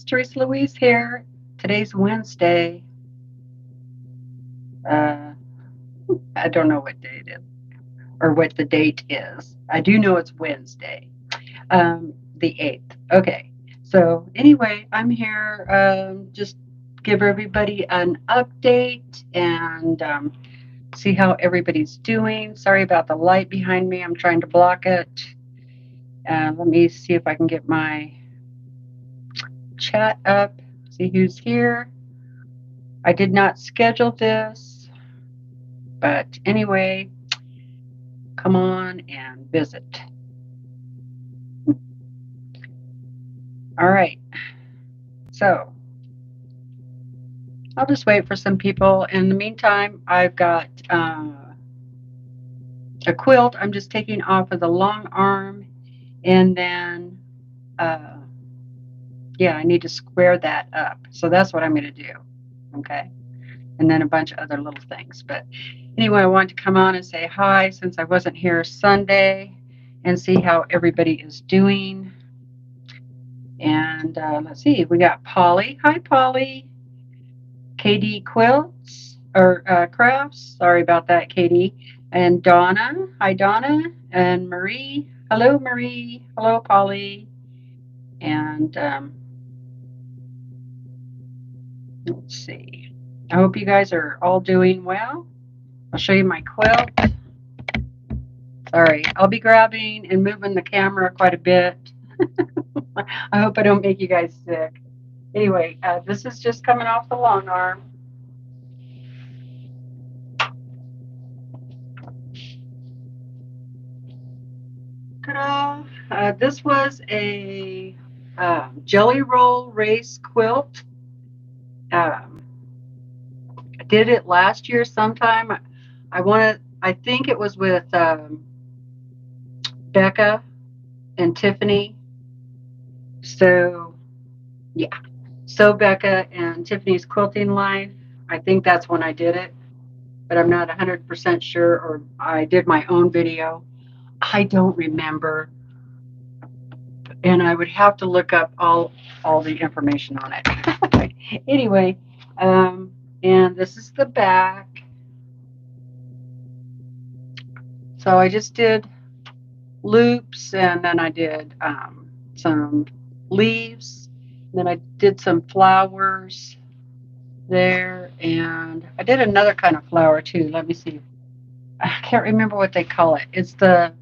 TeresaLouise here. Today's Wednesday. I don't know what day it is or what the date is. I do know it's Wednesday, the 8th. Okay. So anyway, I'm here just give everybody an update and see how everybody's doing. Sorry about the light behind me. I'm trying to block it. Let me see if I can get my chat up. See who's here. I did not schedule this, but anyway, come on and visit. All right. So I'll just wait for some people. In the meantime, I've got a quilt. I'm just taking off of the long arm, and then yeah, I need to square that up. So that's what I'm going to do. Okay. And then a bunch of other little things. But anyway, I wanted to come on and say hi since I wasn't here Sunday and see how everybody is doing. And let's see, we got Polly. Hi, Polly. KD Quilts or Crafts. Sorry about that, KD. And Donna. Hi, Donna. And Marie. Hello, Marie. Hello, Polly. And let's see. I hope you guys are all doing well. I'll show you my quilt. Sorry, I'll be grabbing and moving the camera quite a bit. I hope I don't make you guys sick. Anyway, this is just coming off the long arm. Ta-da! This was a jelly roll race quilt. I did it last year sometime. I think it was with Becca and Tiffany. So, yeah. So Becca and Tiffany's Quilting Life. I think that's when I did it, but I'm not 100% sure. Or I did my own video. I don't remember, and I would have to look up all the information on it. Anyway, and this is the back. So I just did loops, and then I did some leaves, and then I did some flowers there, and I did another kind of flower too. Let me see. I can't remember what they call it. It's the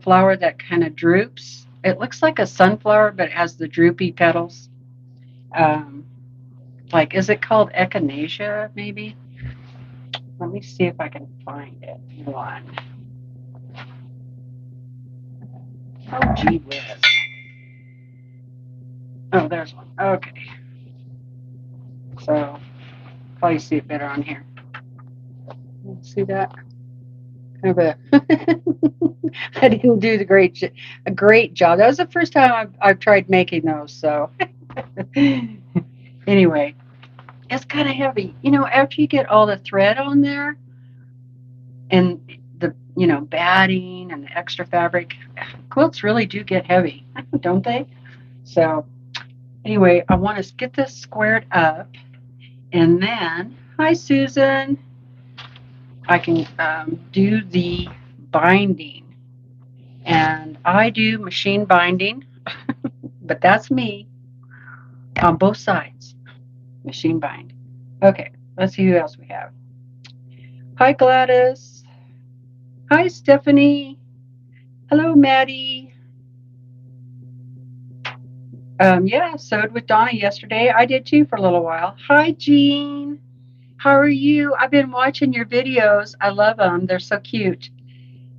flower that kind of droops. It looks like a sunflower, but it has the droopy petals. Like, is it called echinacea, maybe? Let me see if I can find it. One. Oh, gee whiz. Oh, there's one. Okay. So, probably see it better on here. See that? Kind of a I didn't do a great job. That was the first time I've tried making those. So anyway, it's kind of heavy. You know, after you get all the thread on there and the batting and the extra fabric, quilts really do get heavy, don't they? So anyway, I want to get this squared up, and then hi Susan. I can do the binding, and I do machine binding, but that's me on both sides, machine bind. Okay, let's see who else we have. Hi Gladys. Hi Stephanie. Hello Maddie. Yeah, sewed with Donna yesterday. I did too for a little while. Hi Jean. How are you? I've been watching your videos. I love them. They're so cute.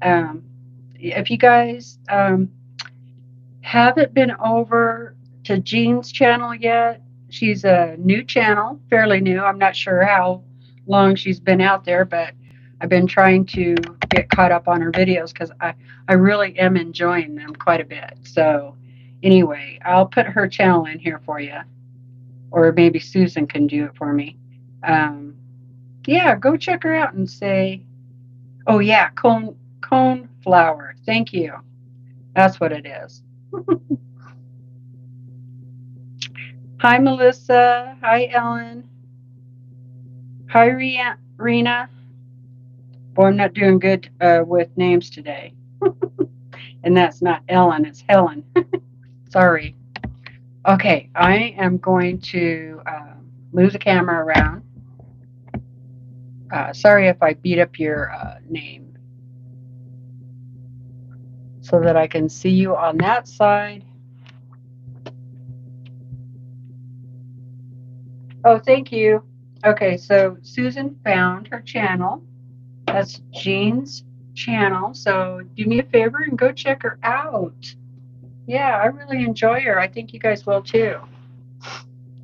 If you guys haven't been over to Jean's channel yet, she's a new channel, fairly new. I'm not sure how long she's been out there, but I've been trying to get caught up on her videos because I really am enjoying them quite a bit. So anyway, I'll put her channel in here for you, or maybe Susan can do it for me. Yeah, go check her out and say, oh yeah, cone flower. Thank you. That's what it is. Hi, Melissa. Hi, Ellen. Hi, Rena. Boy, I'm not doing good with names today. And that's not Ellen, it's Helen. Sorry. Okay, I am going to move the camera around. Sorry if I beat up your name so that I can see you on that side. Oh, thank you. Okay, so Susan found her channel. That's Jean's channel. So do me a favor and go check her out. Yeah, I really enjoy her. I think you guys will too.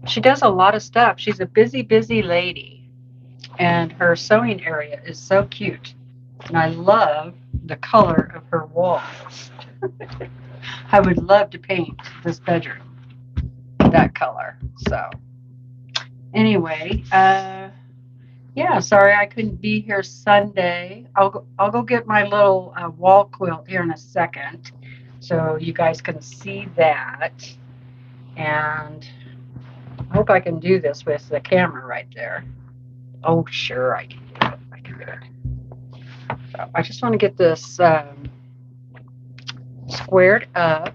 She does a lot of stuff. She's a busy, busy lady. And her sewing area is so cute. And I love the color of her walls. I would love to paint this bedroom that color. So anyway, yeah, sorry I couldn't be here Sunday. I'll go get my little wall quilt here in a second, so you guys can see that. And I hope I can do this with the camera right there. Oh, sure, I can do it. I can do it. So I just want to get this squared up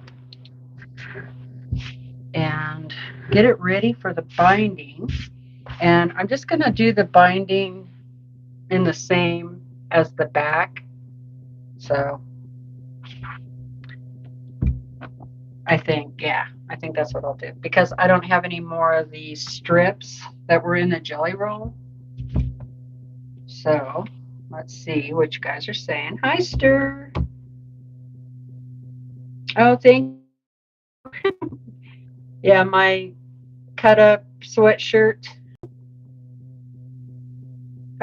and get it ready for the binding. And I'm just going to do the binding in the same as the back. So I think that's what I'll do, because I don't have any more of these strips that were in the jelly roll. So let's see what you guys are saying. Hi, Stir. Oh, thank you. Yeah, my cut up sweatshirt.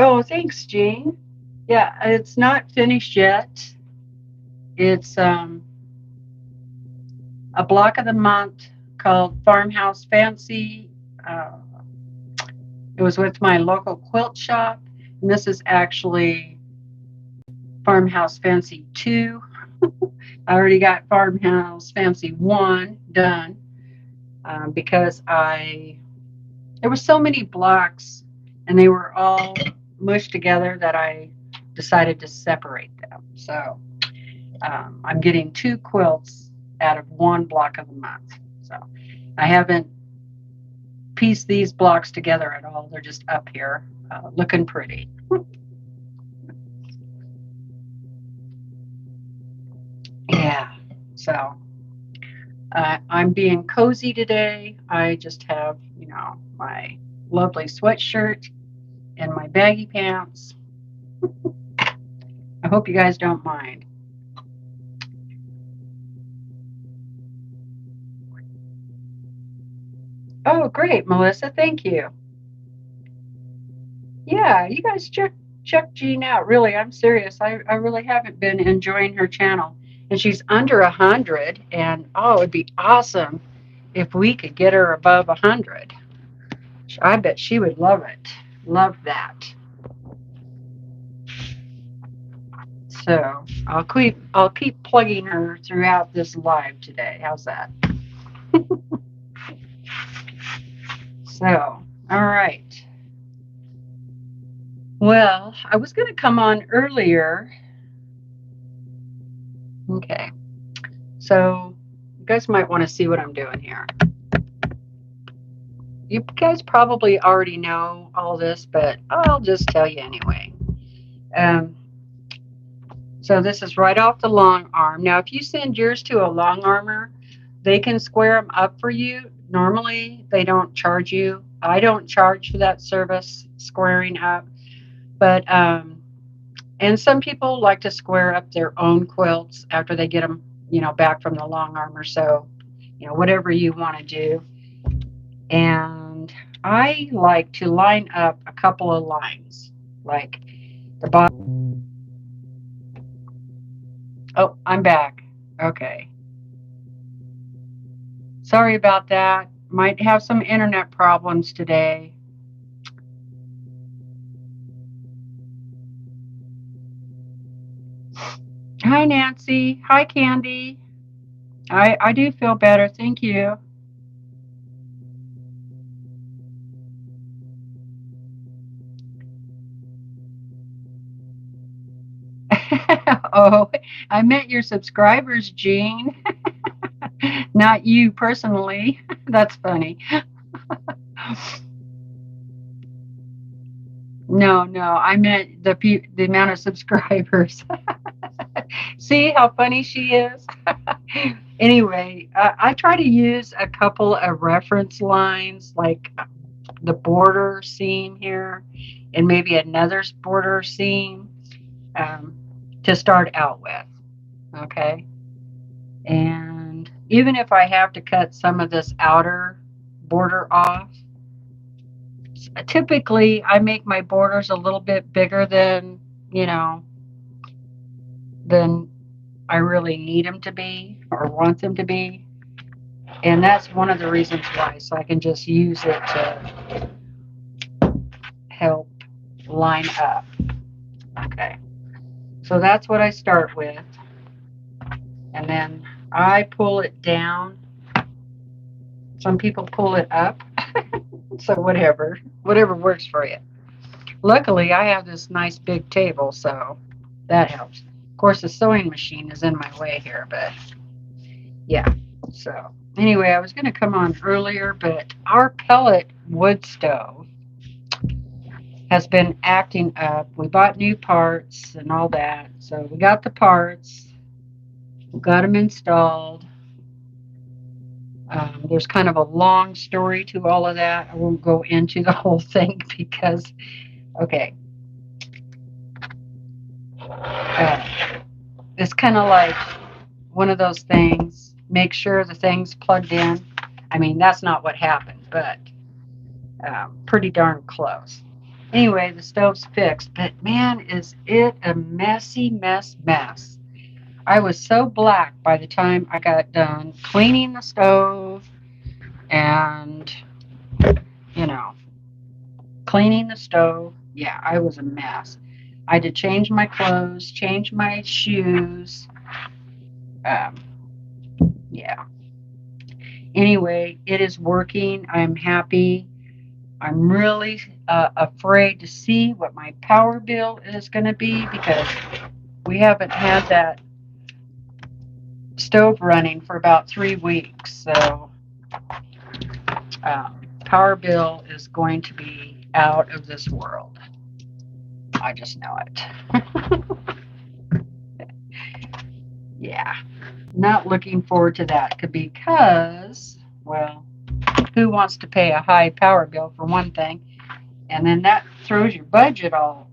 Oh, thanks, Jean. Yeah, it's not finished yet. It's a block of the month called Farmhouse Fancy. It was with my local quilt shop, and this is actually Farmhouse Fancy 2. I already got Farmhouse Fancy 1 done because there were so many blocks and they were all mushed together that I decided to separate them. So I'm getting 2 quilts out of 1 block of the month. So I haven't piece these blocks together at all. They're just up here looking pretty. Yeah, so I'm being cozy today. I just have, my lovely sweatshirt and my baggy pants. I hope you guys don't mind. Oh, great, Melissa. Thank you. Yeah, you guys check Jean out. Really, I'm serious. I really haven't been enjoying her channel. And she's under 100. And oh, it'd be awesome if we could get her above 100. I bet she would love it. Love that. So I'll keep plugging her throughout this live today. How's that? So, all right. Well, I was going to come on earlier. Okay. So, you guys might want to see what I'm doing here. You guys probably already know all this, but I'll just tell you anyway. So this is right off the long arm. Now, if you send yours to a long armor, they can square them up for you. Normally, they don't charge you. I don't charge for that service, squaring up. But, and some people like to square up their own quilts after they get them, back from the long armor. So, whatever you want to do. And I like to line up a couple of lines, like the bottom. Oh, I'm back. Okay. Sorry about that. Might have some internet problems today. Hi, Nancy. Hi, Candy. I do feel better. Thank you. Oh, I meant your subscribers, Jean, not you personally. That's funny. No, no, I meant the amount of subscribers. See how funny she is? Anyway, I try to use a couple of reference lines, like the border seam here, and maybe another border seam um, to start out with. Okay. And even if I have to cut some of this outer border off, typically I make my borders a little bit bigger than, you know, than I really need them to be or want them to be. And that's one of the reasons why. So I can just use it to help line up. Okay. So that's what I start with. And then I pull it down. Some people pull it up. So whatever works for you. Luckily, I have this nice big table, so that helps. Of course, the sewing machine is in my way here, but yeah. So anyway, I was going to come on earlier, but our pellet wood stove has been acting up. We bought new parts and all that. So we got the parts. We got them installed. There's kind of a long story to all of that. I won't go into the whole thing because, okay. It's kind of like one of those things. Make sure the thing's plugged in. I mean, that's not what happened, but pretty darn close. Anyway, the stove's fixed, but man, is it a messy mess. I was so black by the time I got done cleaning the stove and, you know, cleaning the stove. Yeah, I was a mess. I had to change my clothes, change my shoes. Yeah. Anyway, it is working. I'm happy. I'm really afraid to see what my power bill is going to be because we haven't had that stove running for about 3 weeks. So power bill is going to be out of this world. I just know it. Yeah. Not looking forward to that because, well, who wants to pay a high power bill for one thing? And then that throws your budget all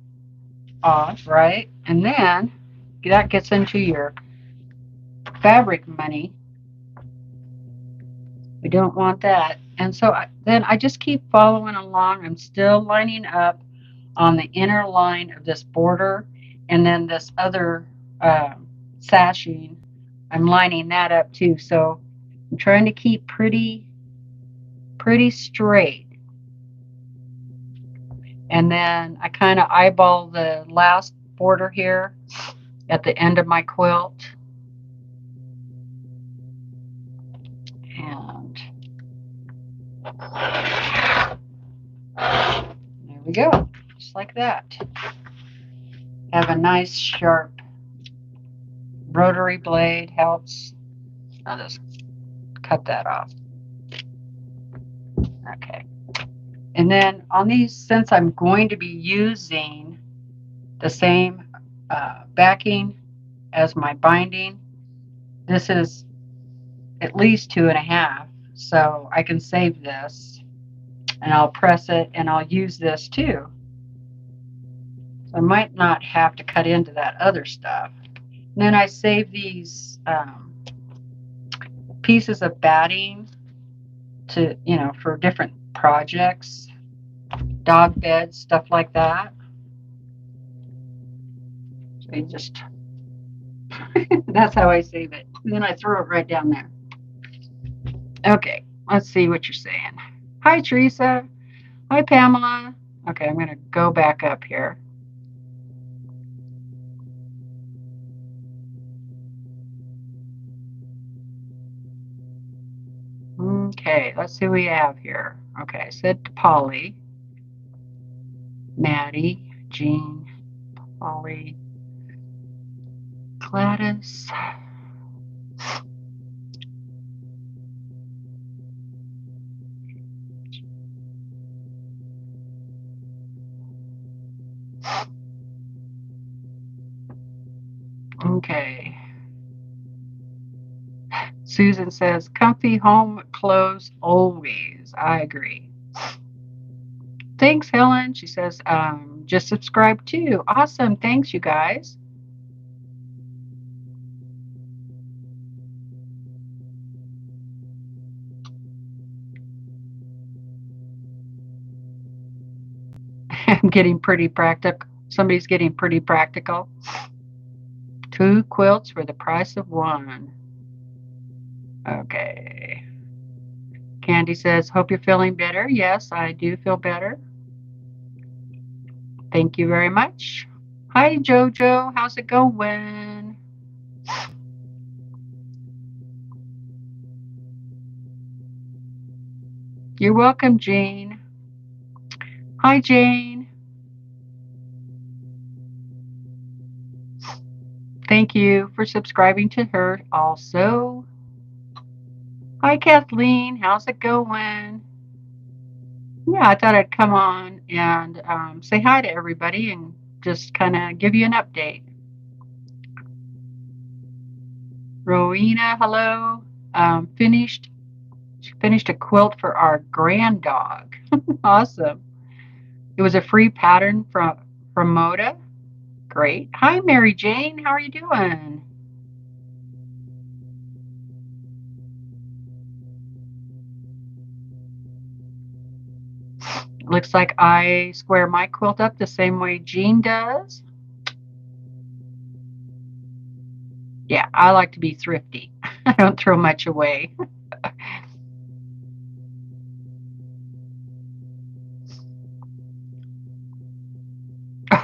off, right? And then that gets into your fabric money. We don't want that. And so then I just keep following along. I'm still lining up on the inner line of this border, and then this other sashing, I'm lining that up too. So I'm trying to keep pretty straight. And then I kind of eyeball the last border here at the end of my quilt. And there we go, just like that. Have a nice sharp rotary blade, helps. I'll just cut that off. Okay. And then on these, since I'm going to be using the same backing as my binding, this is at least 2.5, so I can save this and I'll press it and I'll use this too. So I might not have to cut into that other stuff. And then I save these pieces of batting to, you know, for different projects, dog beds, stuff like that. So you just, that's how I save it. And then I throw it right down there. Okay, let's see what you're saying. Hi, Teresa. Hi, Pamela. Okay, I'm going to go back up here. Okay, let's see what we have here. Okay, I said to Polly, Maddie, Jean, Polly. Gladys. Okay. Susan says, comfy home clothes always. I agree. Thanks, Helen. She says, just subscribe too. Awesome. Thanks, you guys. I'm getting pretty practical. Somebody's getting pretty practical. 2 quilts for the price of 1. Okay. Candy says, hope you're feeling better. Yes, I do feel better. Thank you very much. Hi, Jojo. How's it going? You're welcome, Jane. Hi, Jane. Thank you for subscribing to her also. Hi, Kathleen. How's it going? Yeah, I thought I'd come on and say hi to everybody and just kind of give you an update. Rowena, hello. She finished a quilt for our grand dog. Awesome. It was a free pattern from Moda. Great. Hi, Mary Jane. How are you doing? Looks like I square my quilt up the same way Jean does. Yeah, I like to be thrifty. I don't throw much away.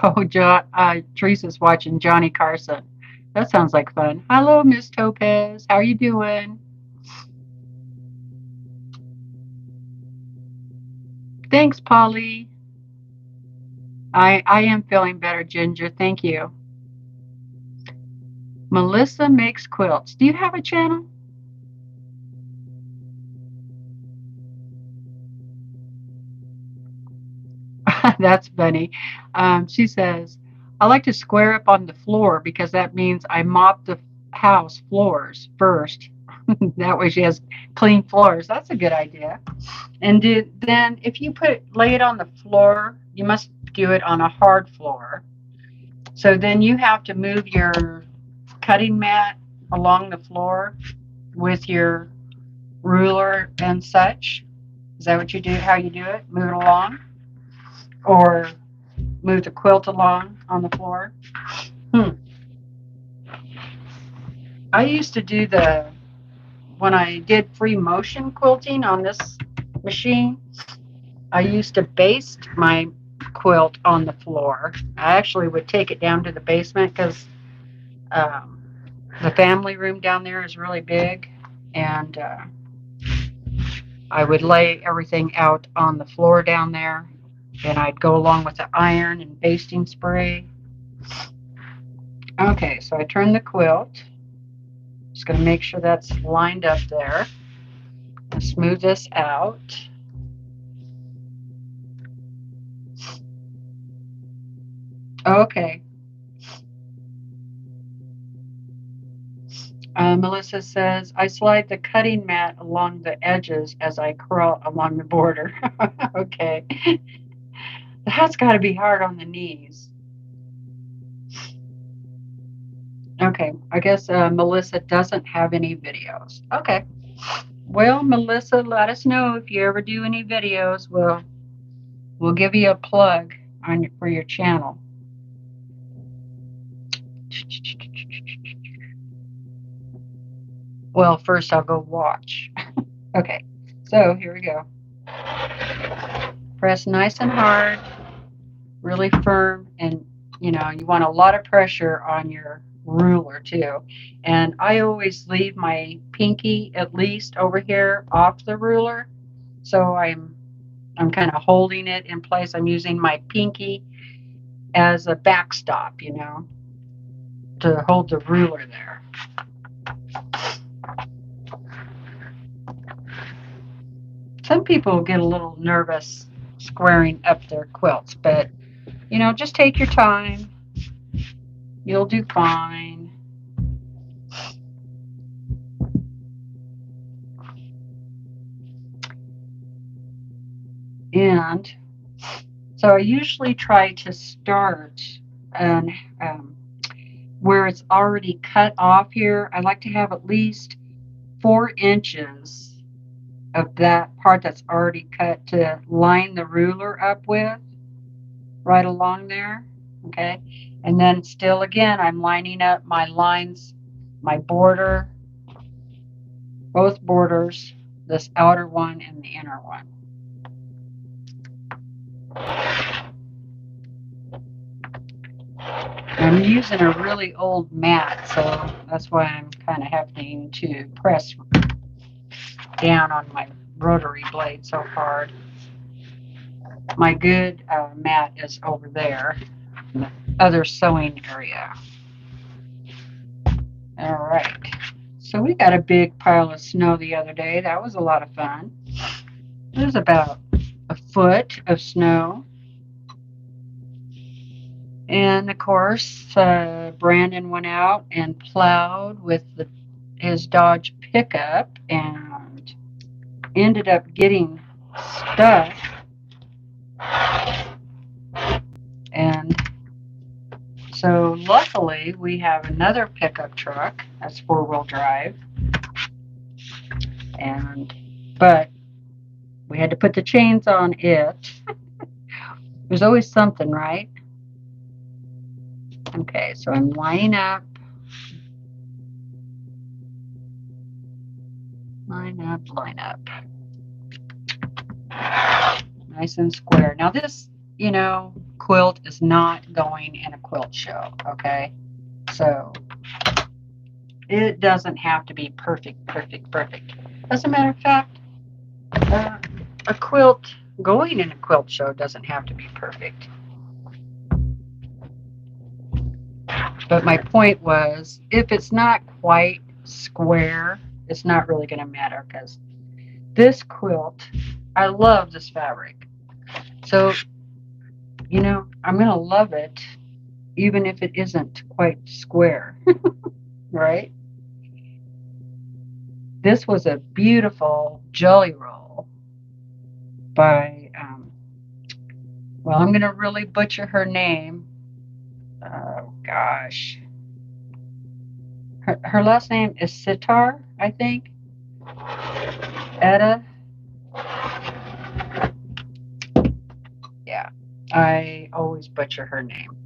Oh, Teresa's watching Johnny Carson. That sounds like fun. Hello, Miss Topaz. How are you doing? Thanks, Polly. I am feeling better, Ginger. Thank you. Melissa Makes Quilts. Do you have a channel? That's funny. She says, I like to square up on the floor because that means I mop the house floors first. That way she has clean floors. That's a good idea. And then if you lay it on the floor, you must do it on a hard floor. So then you have to move your cutting mat along the floor with your ruler and such. Is that what you do? How you do it? Move it along? Or move the quilt along on the floor? I used to do when I did free motion quilting on this machine, I used to baste my quilt on the floor. I actually would take it down to the basement because the family room down there is really big, and I would lay everything out on the floor down there, and I'd go along with the iron and basting spray. Okay, so I turn the quilt. Just going to make sure that's lined up there. And smooth this out. Okay. Melissa says, I slide the cutting mat along the edges as I curl along the border. Okay. That's got to be hard on the knees. Okay. I guess Melissa doesn't have any videos. Okay. Well, Melissa, let us know if you ever do any videos. We'll give you a plug for your channel. Well, first I'll go watch. Okay, so here we go. Press nice and hard, really firm, and you want a lot of pressure on your ruler too. And I always leave my pinky at least over here off the ruler, so I'm kind of holding it in place. I'm using my pinky as a backstop, to hold the ruler there. Some people get a little nervous squaring up their quilts, but you know, just take your time. You'll do fine. And so I usually try to start on where it's already cut off here. I like to have at least 4 inches of that part that's already cut to line the ruler up with, right along there. Okay, and then still again, I'm lining up my lines, my border, both borders, this outer one and the inner one. I'm using a really old mat, so that's why I'm kind of having to press down on my rotary blade so hard. My good mat is over there in the other sewing area. All right, so we got a big pile of snow the other day. That was a lot of fun. It was about a foot of snow. And of course, Brandon went out and plowed with his Dodge pickup and ended up getting stuck. And so luckily we have another pickup truck that's 4-wheel drive. But we had to put the chains on it. There's always something, right? Okay, so I'm lining up. Line up, line up. Nice and square. Now this, you know, quilt is not going in a quilt show, okay? So it doesn't have to be perfect, perfect, perfect. As a matter of fact, a quilt going in a quilt show doesn't have to be perfect. But my point was, if it's not quite square, it's not really going to matter, because this quilt, I love this fabric. So, you know, I'm going to love it even if it isn't quite square, right? This was a beautiful jelly roll by, well, I'm going to really butcher her name. Oh, gosh. Her last name is Sitar, I think. Etta. Yeah, I always butcher her name.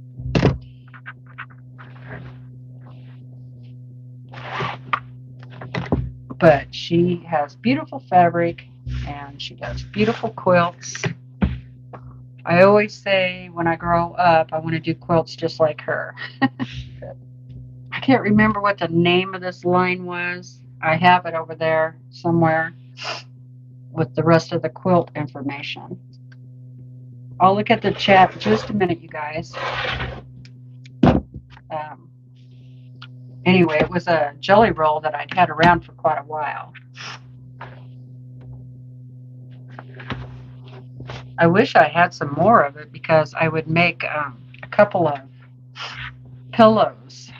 But she has beautiful fabric and she does beautiful quilts. I always say when I grow up, I want to do quilts just like her. I can't remember what the name of this line was. I have it over there somewhere with the rest of the quilt information. I'll look at the chat in just a minute, you guys. Anyway, it was a jelly roll that I'd had around for quite a while. I wish I had some more of it because I would make a couple of pillows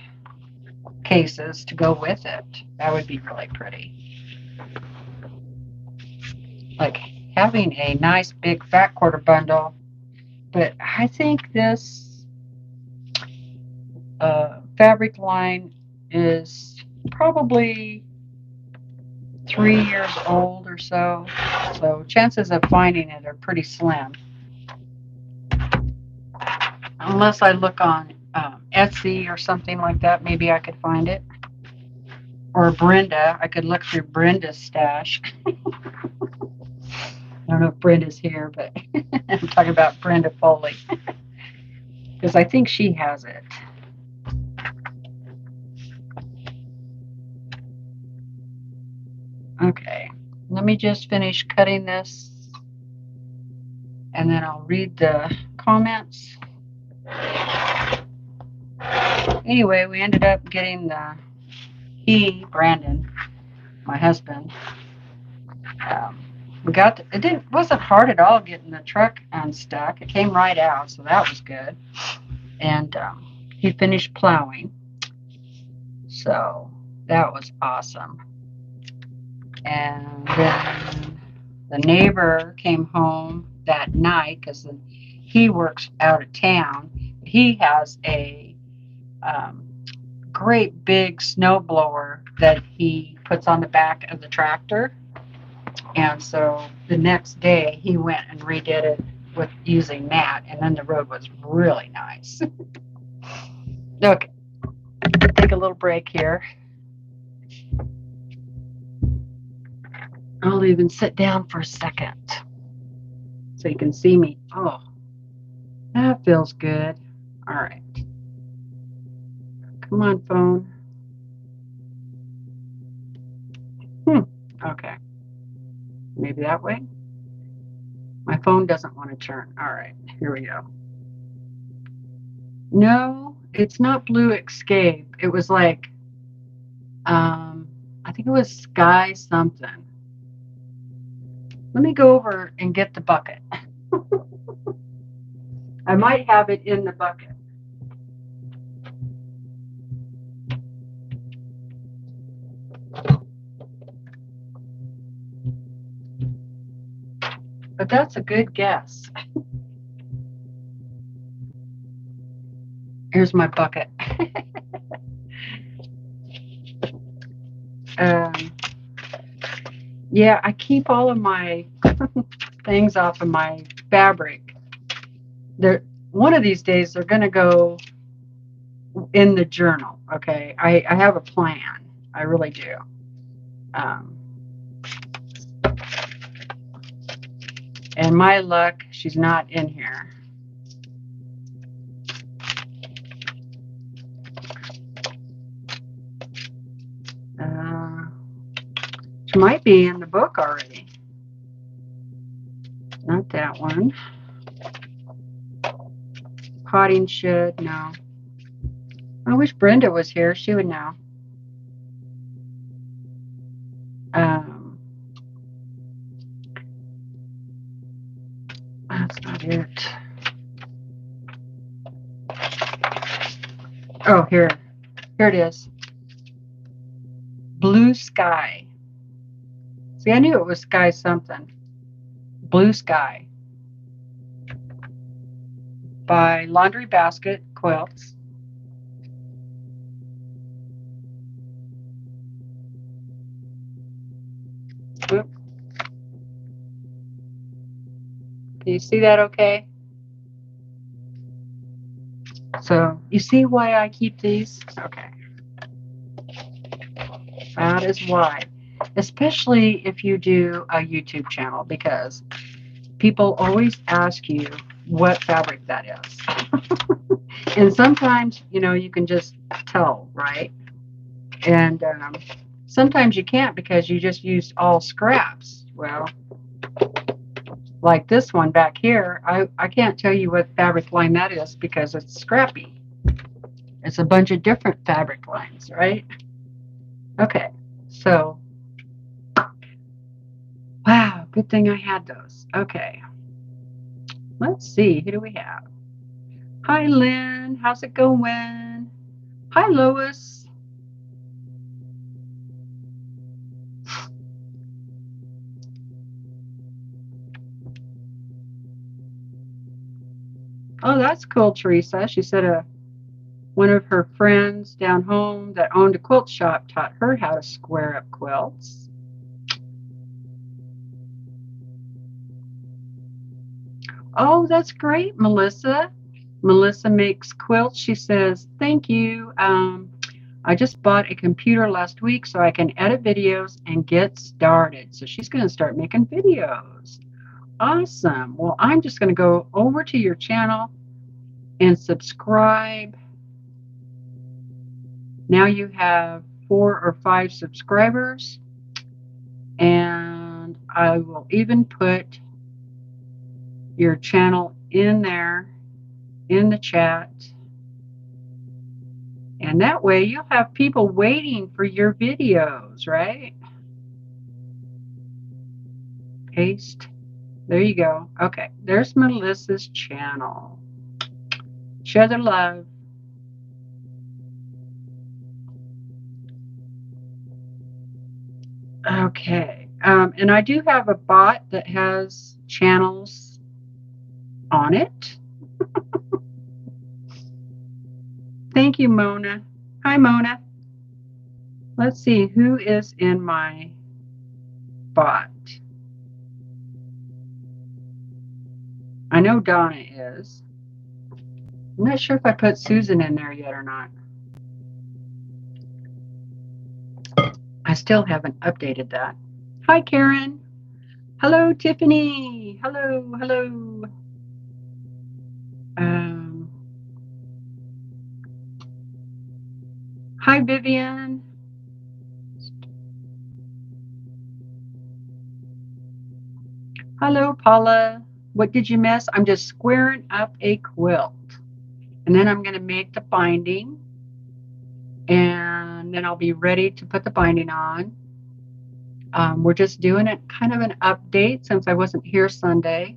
cases to go with it. That would be really pretty. Like having a nice big fat quarter bundle. But I think this fabric line is probably 3 years old or so. So chances of finding it are pretty slim. Unless I look on Etsy or something like that, maybe I could find it. Or Brenda. I could look through Brenda's stash. I don't know if Brenda's here, but I'm talking about Brenda Foley. Because I think she has it. Okay, let me just finish cutting this and then I'll read the comments. Anyway, we ended up getting Brandon, my husband, it wasn't hard at all getting the truck unstuck. It came right out, so that was good. And he finished plowing, so that was awesome. And then the neighbor came home that night because he works out of town. He has a great big snow blower that he puts on the back of the tractor. And so the next day he went and redid it with using that, and then the road was really nice. Okay, take a little break here. I'll even sit down for a second so you can see me. Oh, that feels good. All right. Come on, phone. Okay. Maybe that way. My phone doesn't want to turn. All right, here we go. No, it's not Blue Escape. It was like, I think it was Sky something. Let me go over and get the bucket. I might have it in the bucket. But that's a good guess. Here's my bucket. Yeah, I keep all of my things off of my fabric. One of these days they're going to go in the journal. Okay, I have a plan. I really do. And my luck, she's not in here. She might be in the book already. Not that one. Potting shed, no. I wish Brenda was here. She would know. That's not it. Oh, here. Here it is. Blue Sky. See, I knew it was Sky something. Blue Sky. By Laundry Basket Quilts. Oop. Can you see that okay? So, you see why I keep these? Okay. That is why. Especially if you do a YouTube channel, because people always ask you what fabric that is. And sometimes, you can just tell, right? And sometimes you can't because you just used all scraps. Well, like this one back here, I can't tell you what fabric line that is because it's scrappy. It's a bunch of different fabric lines, right? Okay, so, wow, good thing I had those. Okay, let's see, who do we have? Hi, Lynn, how's it going? Hi, Lois. Oh, that's cool, Teresa. She said one of her friends down home that owned a quilt shop taught her how to square up quilts. Oh, that's great, Melissa. Melissa makes quilts. She says, thank you. I just bought a computer last week so I can edit videos and get started. So she's going to start making videos. Awesome. Well, I'm just going to go over to your channel and subscribe. Now you have 4 or 5 subscribers. And I will even put your channel in there in the chat. And that way you'll have people waiting for your videos, right? Paste. There you go. Okay, there's Melissa's channel. Share the love. Okay, and I do have a bot that has channels on it. Thank you, Mona. Hi, Mona. Let's see who is in my bot. I know Donna is. I'm not sure if I put Susan in there yet or not. I still haven't updated that. Hi, Karen. Hello, Tiffany. Hello, hello. Hi, Vivian. Hello, Paula. What did you miss? I'm just squaring up a quilt. And then I'm going to make the binding. And then I'll be ready to put the binding on. We're just doing it kind of an update since I wasn't here Sunday.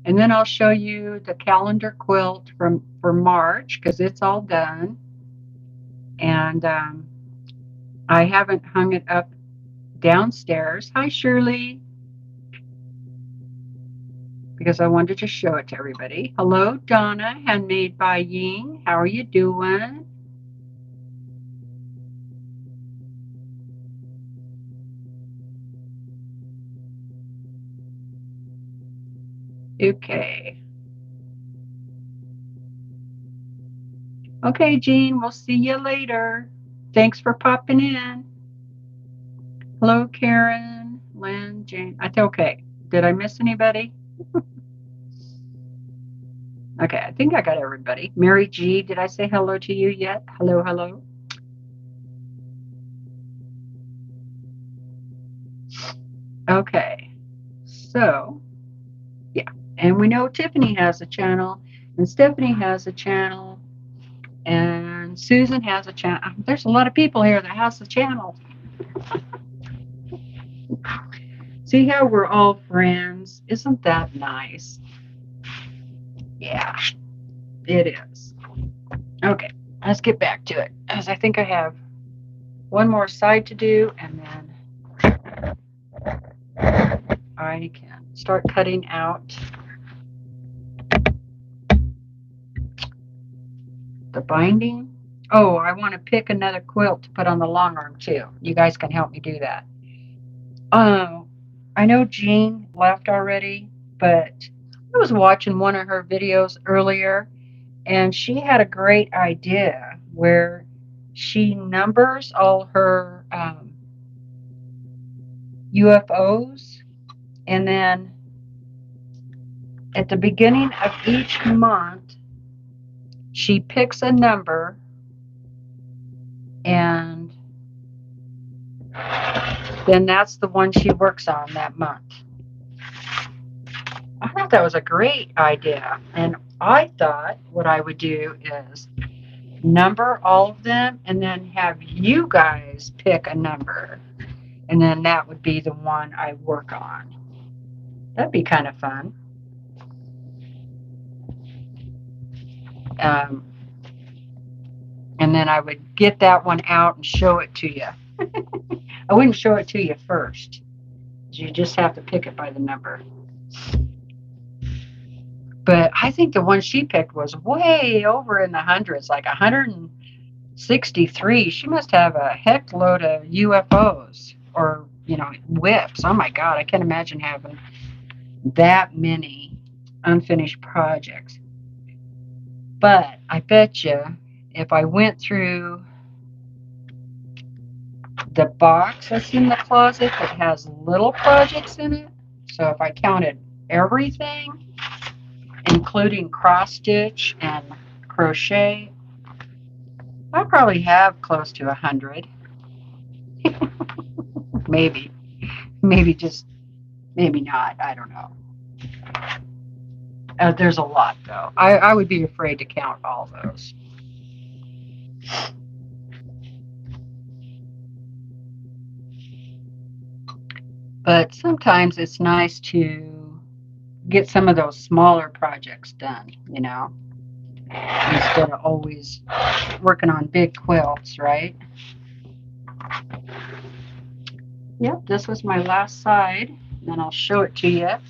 And then I'll show you the calendar quilt for March because it's all done. And I haven't hung it up downstairs. Hi, Shirley. Because I wanted to show it to everybody. Hello, Donna, handmade by Ying. How are you doing? Okay. Okay, Jean, we'll see you later. Thanks for popping in. Hello, Karen, Lynn, Jane. Okay. Did I miss anybody? Okay, I think I got everybody. Mary G, did I say hello to you yet? Hello, hello. Okay, so, yeah. And we know Tiffany has a channel, and Stephanie has a channel, and Susan has a channel. There's a lot of people here that has a channel. See how we're all friends? Isn't that nice? Yeah, it is. Okay, let's get back to it, as I think I have one more side to do, and then I can start cutting out the binding. Oh, I want to pick another quilt to put on the long arm too. You guys can help me do that. I know Jean left already, but I was watching one of her videos earlier, and she had a great idea where she numbers all her UFOs, and then at the beginning of each month, she picks a number, and then that's the one she works on that month. I thought that was a great idea, and I thought what I would do is number all of them and then have you guys pick a number, and then that would be the one I work on. That'd be kind of fun. And then I would get that one out and show it to you. I wouldn't show it to you first. You just have to pick it by the number. But I think the one she picked was way over in the hundreds, like 163. She must have a heck load of UFOs or, whips. Oh my God, I can't imagine having that many unfinished projects. But I bet you if I went through the box that's in the closet that has little projects in it, so if I counted everything, including cross stitch and crochet, I probably have close to 100. maybe not. I don't know. There's a lot though. I would be afraid to count all those. But sometimes it's nice to get some of those smaller projects done, you know, instead of always working on big quilts, right? Yep, this was my last side. Then I'll show it to you. And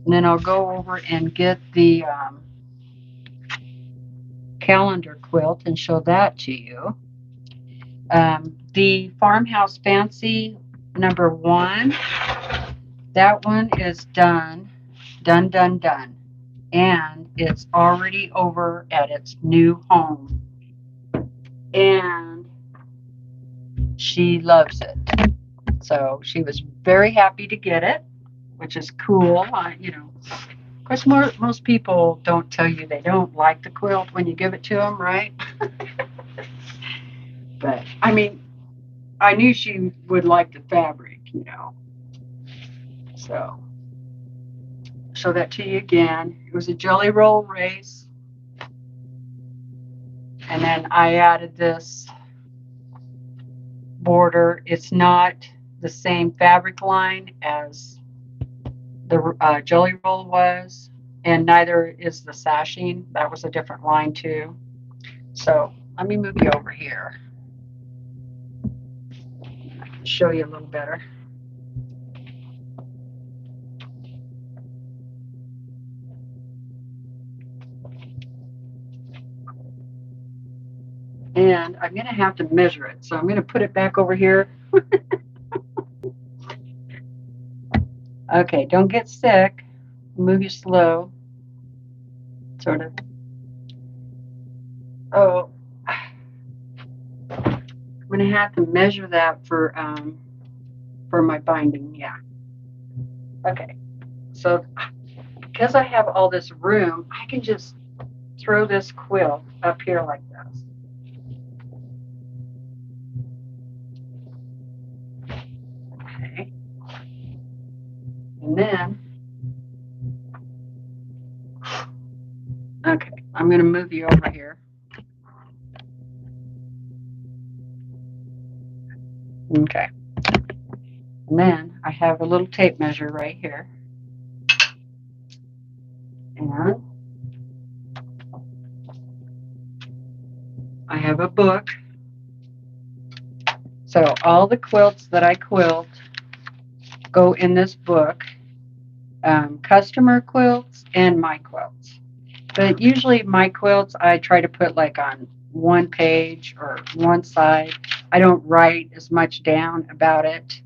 then I'll go over and get the calendar quilt and show that to you. The Farmhouse Fancy #1, that one is done. And it's already over at its new home. And she loves it. So she was very happy to get it, which is cool. You know, of course, most people don't tell you they don't like the quilt when you give it to them, right? But I mean, I knew she would like the fabric, you know. So show that to you again. It was a jelly roll race. And then I added this border. It's not the same fabric line as the jelly roll was, and neither is the sashing. That was a different line too. So let me move you over here. I can show you a little better. And I'm going to have to measure it. So I'm going to put it back over here. Okay, don't get sick. Move you slow. Sort of. Oh, I'm going to have to measure that for my binding. Yeah. Okay. So because I have all this room, I can just throw this quilt up here like this. Okay. And then, okay, I'm going to move you over here. Okay. And then I have a little tape measure right here. And I have a book. So all the quilts that I quilt go in this book, customer quilts and my quilts. But usually my quilts I try to put like on one page or one side. I don't write as much down about it.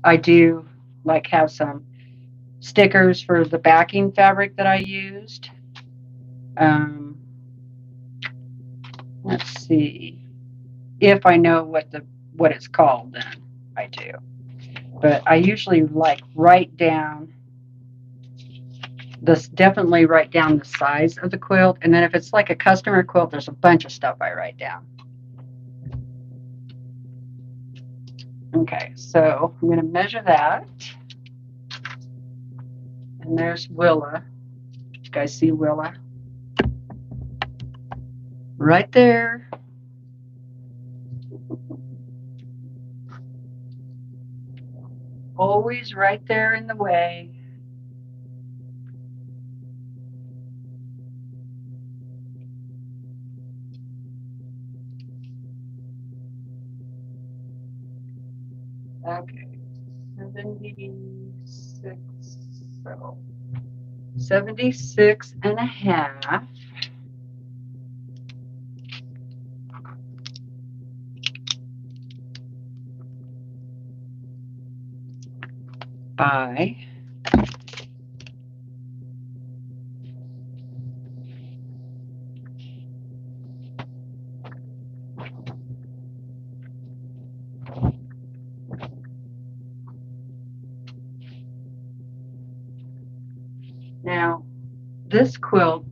I do like have some stickers for the backing fabric that I used. Let's see. If I know what it's called, then I do. But I usually like write down this, definitely write down the size of the quilt, and then if it's like a customer quilt, there's a bunch of stuff I write down. Okay, so I'm going to measure that. And there's Willa. You guys see Willa? Right there. Always right there in the way. Okay, 76, so 76 and a half by 'Now, this quilt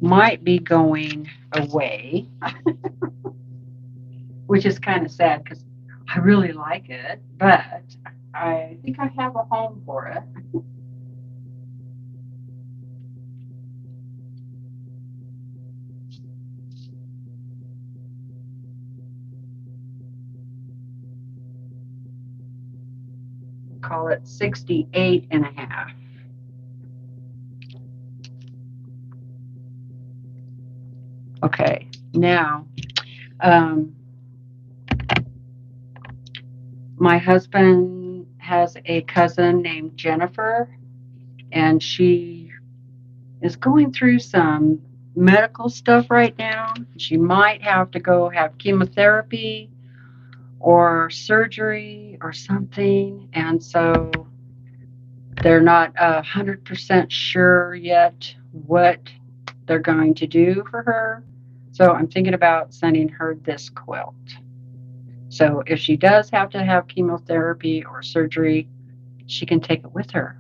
might be going away, which is kind of sad because I really like it, but I think I have a home for it. call it 68.5. Okay, now, my husband has a cousin named Jennifer, and she is going through some medical stuff right now. She might have to go have chemotherapy or surgery or something, and so they're not 100% sure yet what they're going to do for her. So I'm thinking about sending her this quilt. So if she does have to have chemotherapy or surgery, she can take it with her,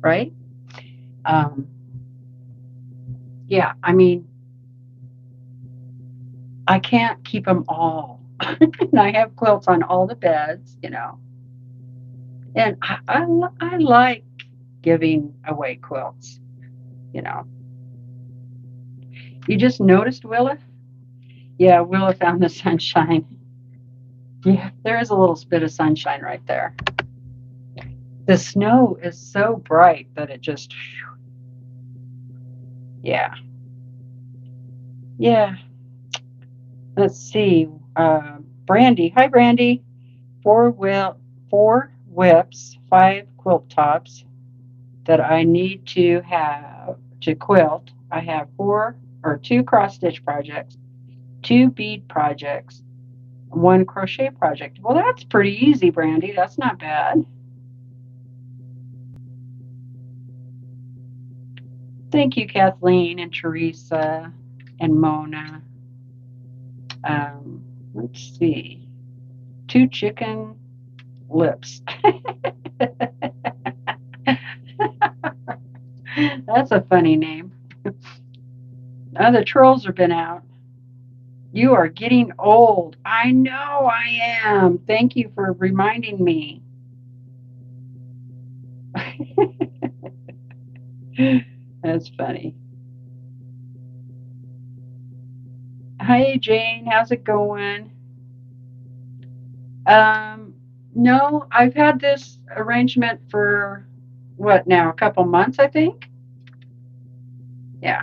right? Yeah, I mean, I can't keep them all. And I have quilts on all the beds, you know. And I like giving away quilts, you know. You just noticed Willa? Yeah, Willa found the sunshine. Yeah, there is a little bit of sunshine right there. The snow is so bright that it just, yeah. Yeah. Let's see. Brandy. Hi, Brandy. 4 whips, 5 quilt tops that I need to have to quilt. I have 2 cross stitch projects, 2 bead projects, 1 crochet project. Well, that's pretty easy, Brandy. That's not bad. Thank you, Kathleen and Teresa and Mona. Let's see. 2 chicken lips. That's a funny name. The trolls have been out. You are getting old. I know I am. Thank you for reminding me. That's funny. Hi, Jane. How's it going? No, I've had this arrangement for what now? A couple months, I think. Yeah.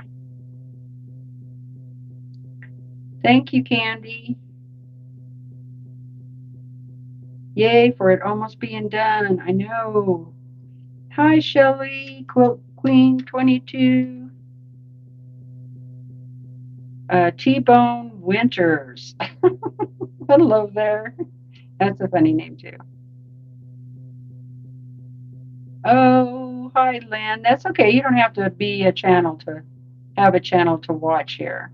Thank you, Candy. Yay for it almost being done. I know. Hi, Shelly. Quilt Queen 22. T-Bone Winters. Hello there. That's a funny name, too. Oh, hi, Lynn. That's okay. You don't have to be a channel to have a channel to watch here.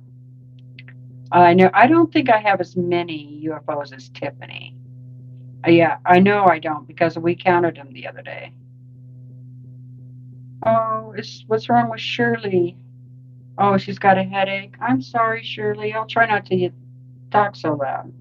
I know. I don't think I have as many UFOs as Tiffany. Yeah, I know I don't because we counted them the other day. Oh, what's wrong with Shirley? Oh, she's got a headache. I'm sorry, Shirley. I'll try not to talk so loud.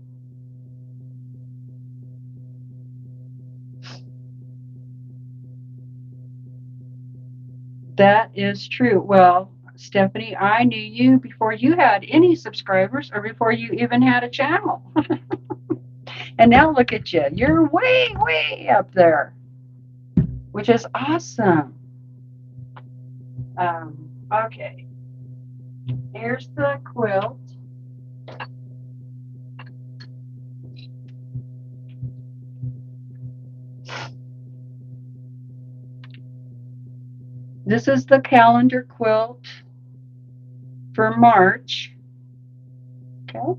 That is true. Well, Stephanie, I knew you before you had any subscribers or before you even had a channel. And now look at you. You're way, way up there, which is awesome. Okay. Here's the quilt. This is the calendar quilt for March. Okay.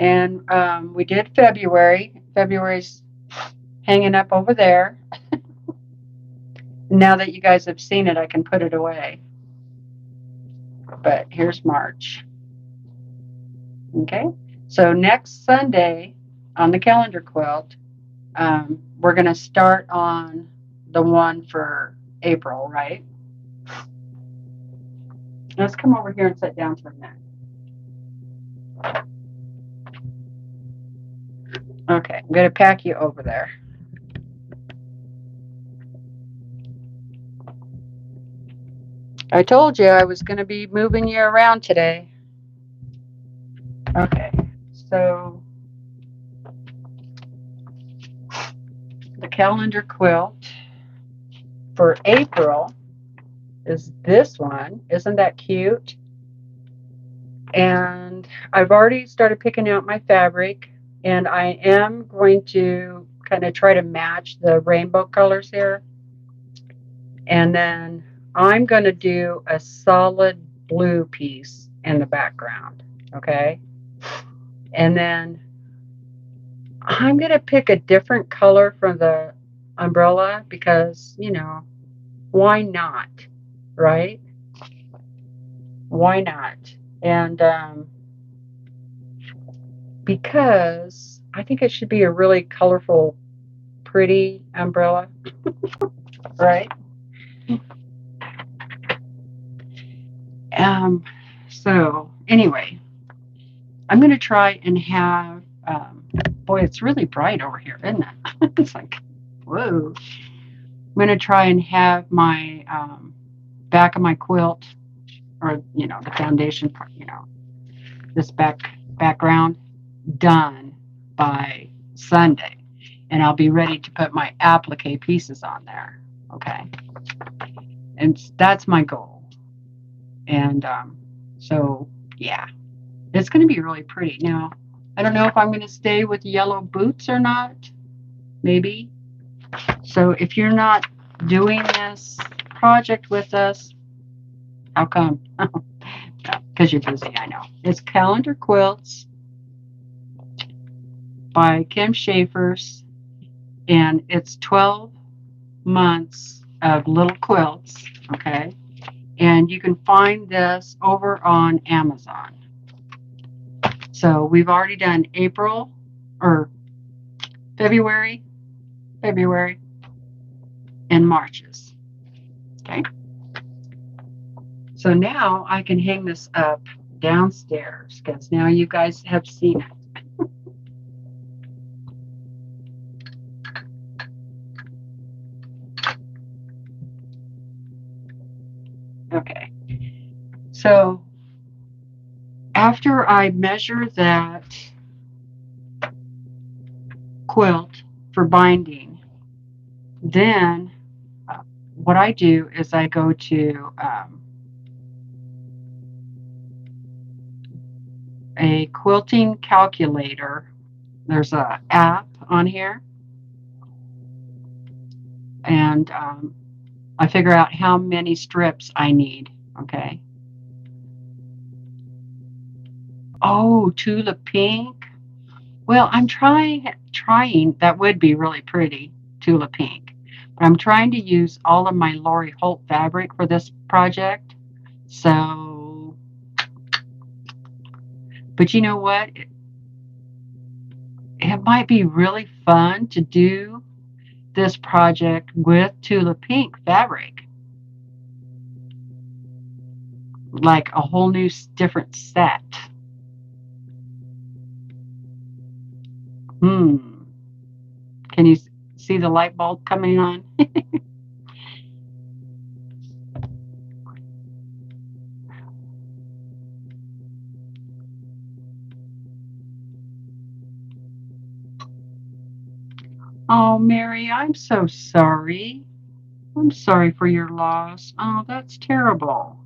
And we did February. February's hanging up over there. Now that you guys have seen it, I can put it away. But here's March. Okay. So next Sunday on the calendar quilt, we're going to start on the one for April, right? Let's come over here and sit down for a minute. Okay, I'm going to pack you over there. I told you I was going to be moving you around today. Okay, so The calendar quilt for April is this one. Isn't that cute? And I've already started picking out my fabric, and I am going to kind of try to match the rainbow colors here. And then I'm going to do a solid blue piece in the background, okay? And then I'm going to pick a different color from the umbrella because, you know, why not, right? Why not? And because I think it should be a really colorful, pretty umbrella, right? So anyway, I'm going to try and have, boy, it's really bright over here, isn't it? It's like, whoa. I'm going to try and have my back of my quilt, or, you know, the foundation part, you know, this background done by Sunday. And I'll be ready to put my applique pieces on there, okay? And that's my goal. And so, yeah, it's going to be really pretty. Now, I don't know if I'm going to stay with yellow boots or not. Maybe. So if you're not doing this project with us, how come? Because you're busy, I know. It's Calendar Quilts by Kim Schaefer's, and it's 12 months of little quilts, okay? And you can find this over on Amazon. So we've already done April, or February, and March's, okay? So now I can hang this up downstairs because now you guys have seen it. Okay, so after I measure that quilt for binding, then what I do is I go to a quilting calculator. There's an app on here, and I figure out how many strips I need, okay? Oh, tulip pink. Well, I'm trying, that would be really pretty, tulip pink. But I'm trying to use all of my Lori Holt fabric for this project. So, but you know what? It might be really fun to do this project with tulip pink fabric. Like a whole new different set. Can you see the light bulb coming on? Oh, Mary, I'm so sorry. I'm sorry for your loss. Oh, that's terrible.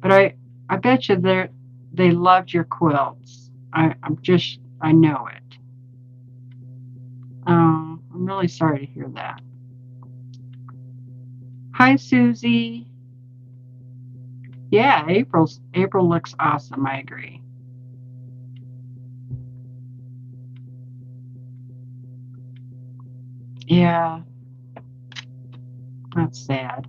But I bet you they loved your quilts. I know it. Oh, I'm really sorry to hear that. Hi, Susie. Yeah, April looks awesome. I agree. Yeah, that's sad.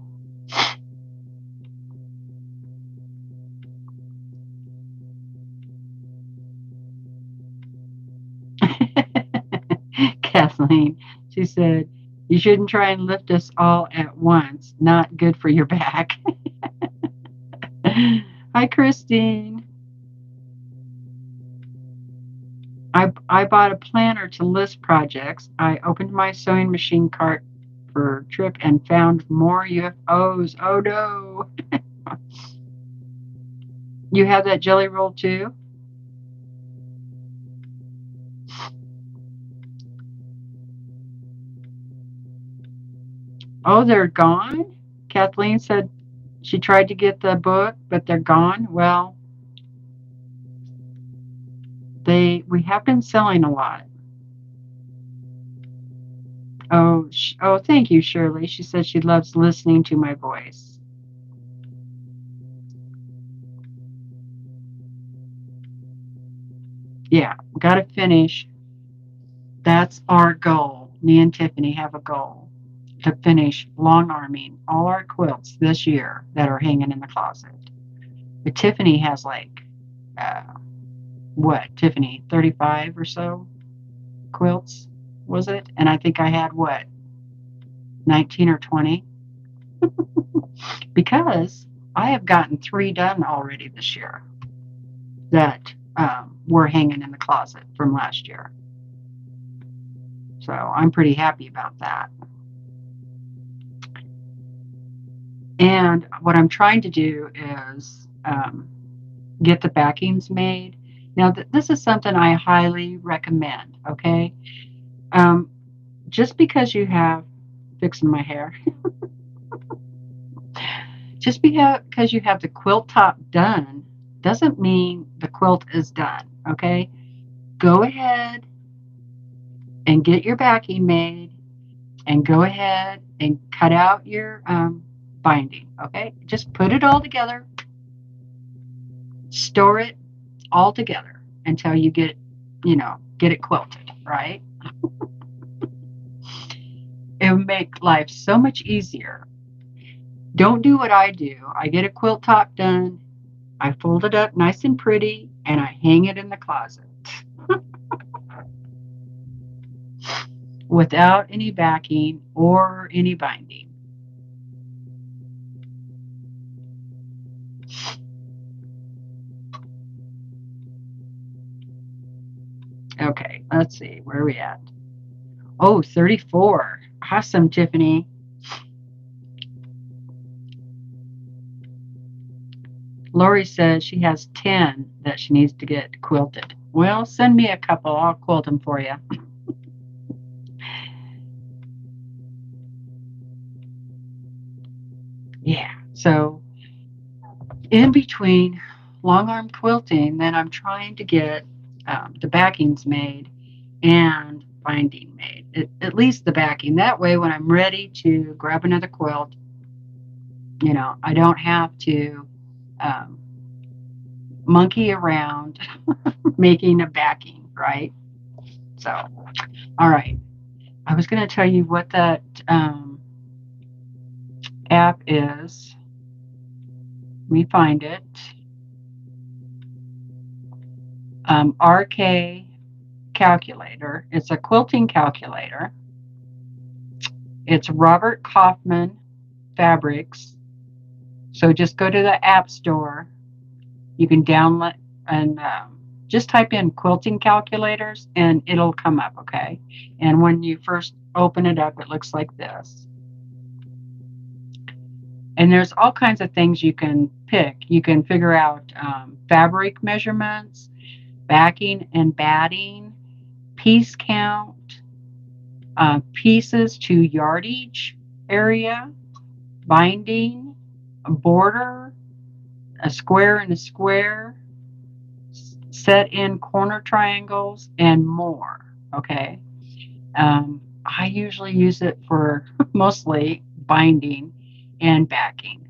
Kathleen, she said, you shouldn't try and lift us all at once. Not good for your back. Hi, Christine. I bought a planner to list projects. I opened my sewing machine cart for trip and found more UFOs. Oh no. You have that jelly roll too? Oh, they're gone? Kathleen said she tried to get the book, but they're gone. Well, we have been selling a lot. Oh, oh, thank you, Shirley. She said she loves listening to my voice. Yeah, got to finish. That's our goal. Me and Tiffany have a goal to finish long arming all our quilts this year that are hanging in the closet. But Tiffany has like, uh, what, Tiffany, 35 or so quilts, was it? And I think I had what, 19 or 20? Because I have gotten 3 done already this year that were hanging in the closet from last year. So I'm pretty happy about that. And what I'm trying to do is get the backings made. Now, this is something I highly recommend, okay? Just because you have, fixing my hair, just because you have the quilt top done doesn't mean the quilt is done, okay? Go ahead and get your backing made and go ahead and cut out your binding, okay? Just put it all together, store it all together until you get it quilted, right? It would make life so much easier. Don't do what I do. I get a quilt top done, I fold it up nice and pretty, and I hang it in the closet without any backing or any binding. Okay, let's see. Where are we at? Oh, 34. Awesome, Tiffany. Lori says she has 10 that she needs to get quilted. Well, send me a couple. I'll quilt them for you. Yeah, so in between long arm quilting, then I'm trying to get the backings made and binding made, at least the backing. That way, when I'm ready to grab another quilt, I don't have to monkey around making a backing, right? So, all right. I was going to tell you what that app is. Let me find it. RK calculator. It's a quilting calculator. It's Robert Kaufman Fabrics. So just go to the App Store. You can download and just type in quilting calculators and it'll come up, okay? And when you first open it up, it looks like this. And there's all kinds of things you can pick. You can figure out fabric measurements, backing and batting, piece count, pieces to yardage area, binding, a border, a square and a square, set in corner triangles, and more. Okay. I usually use it for mostly binding and backing.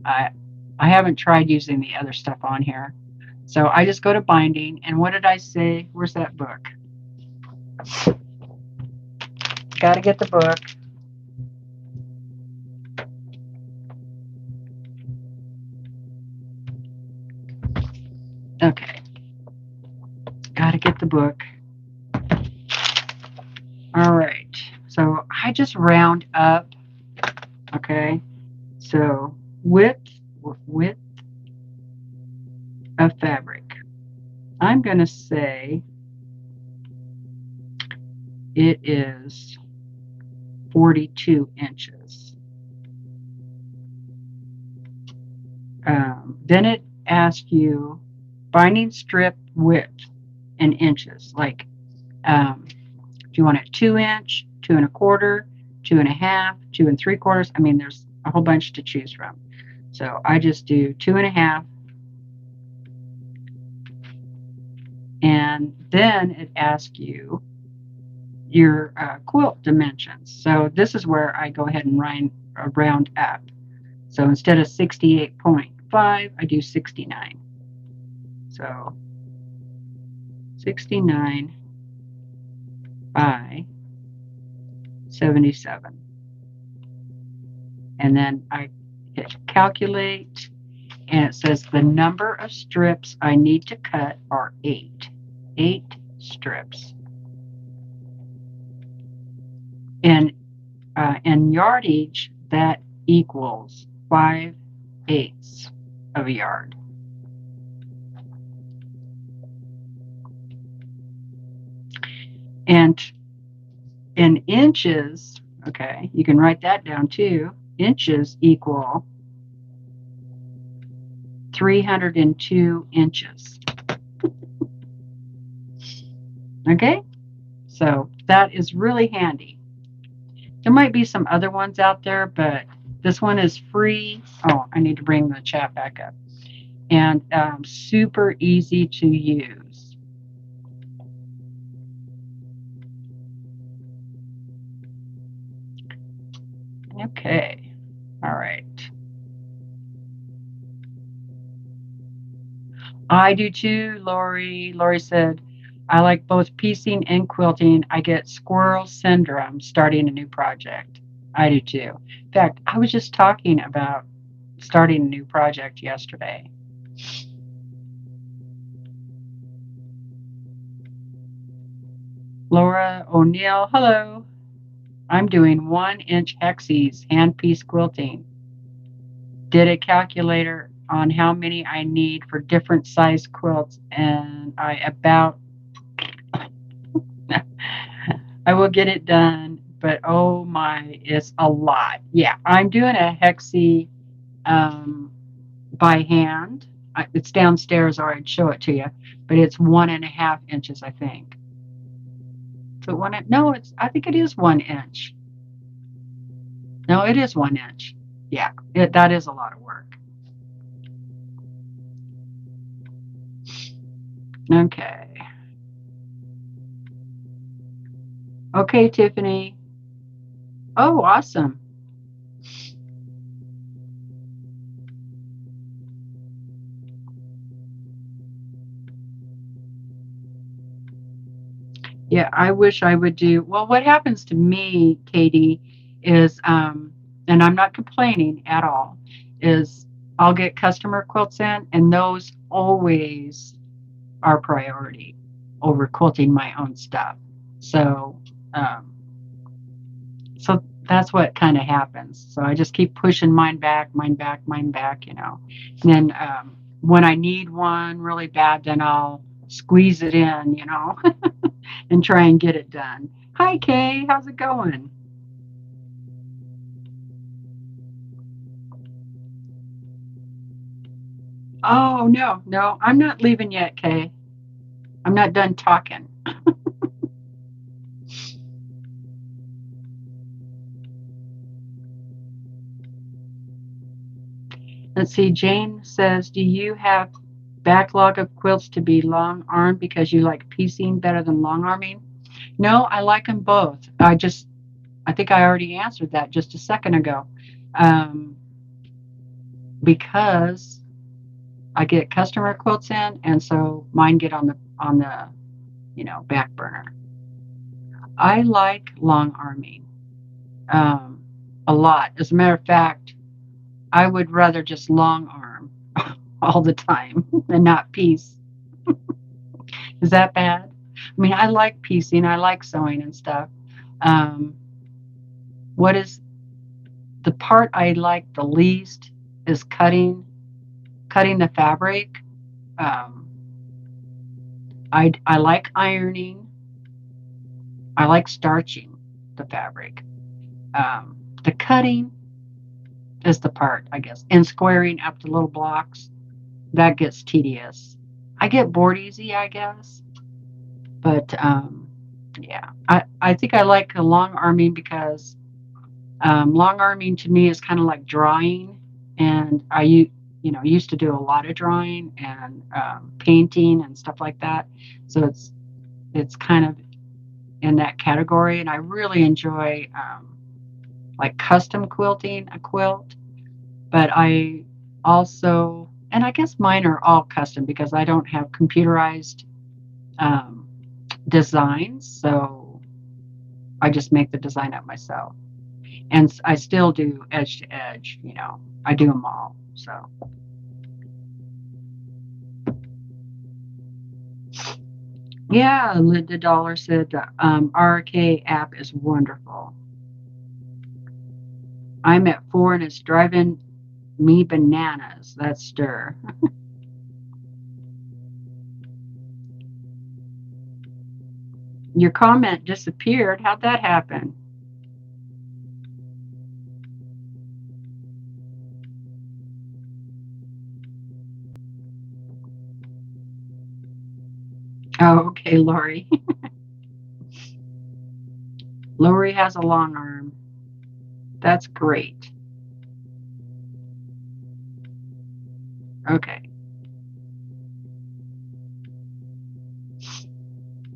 I haven't tried using the other stuff on here. So I just go to binding. And what did I say? Where's that book? Got to get the book. Okay. Got to get the book. All right. So I just round up. Okay. So width of fabric. I'm going to say it is 42 inches. Then it asks you binding strip width in inches. Like, do you want it 2 inch, 2 1/4, 2.5, 2 3/4. I mean, there's a whole bunch to choose from. So I just do 2.5. And then it asks you your quilt dimensions. So this is where I go ahead and round up. So instead of 68.5, I do 69. So 69 by 77. And then I hit calculate, and it says the number of strips I need to cut are 8. 8 strips. And in yardage, that equals 5/8 of a yard. And in inches, okay, you can write that down too. Inches equal 302 inches. Okay, so that is really handy. There might be some other ones out there, but this one is free. Oh, I need to bring the chat back up. And super easy to use. Okay, all right. I do too, Lori. Lori said, I like both piecing and quilting. I get squirrel syndrome starting a new project. I do too. In fact, I was just talking about starting a new project yesterday. Laura O'Neill, hello. I'm doing 1-inch hexies hand piece quilting. Did a calculator on how many I need for different size quilts, and I will get it done, but oh my, it's a lot. Yeah, I'm doing a hexie by hand. It's downstairs, or I'd show it to you, but it's 1.5 inches, I think. So no, I think it is 1 inch. No, it is 1 inch. Yeah, that is a lot of work. Okay. Okay, Tiffany. Oh, awesome. Yeah, I wish I would do. Well, what happens to me, Katie, is, and I'm not complaining at all, is I'll get customer quilts in, and those always are priority over quilting my own stuff. So, so that's what kind of happens. So I just keep pushing mine back, and then when I need one really bad, then I'll squeeze it in, and try and get it done. Hi, Kay. How's it going? Oh, no, I'm not leaving yet, Kay. I'm not done talking. Let's see. Jane says, do you have backlog of quilts to be long armed because you like piecing better than long arming? No, I like them both. I think I already answered that just a second ago. Because I get customer quilts in, and so mine get on the back burner. I like long arming a lot. As a matter of fact, I would rather just long arm all the time and not piece. Is that bad? I mean, I like piecing. I like sewing and stuff. What is the part I like the least is cutting the fabric. I like ironing. I like starching the fabric. The cutting is the part, I guess, and squaring up the little blocks. That gets tedious. I get bored easy, I guess. But yeah, I think I like a long arming because Long arming to me is kind of like drawing, and used to do a lot of drawing and painting and stuff like that. So it's kind of in that category, and I really enjoy like custom quilting a quilt. But I also, and I guess mine are all custom because I don't have computerized um, designs, so I just make the design up myself. And I still do edge to edge, I do them all. So yeah, Linda Dollar said the RK app is wonderful. I'm at 4 and it's driving me bananas. That's stir. Your comment disappeared. How'd that happen? Oh, okay, Lori. Lori has a long arm. That's great. Okay.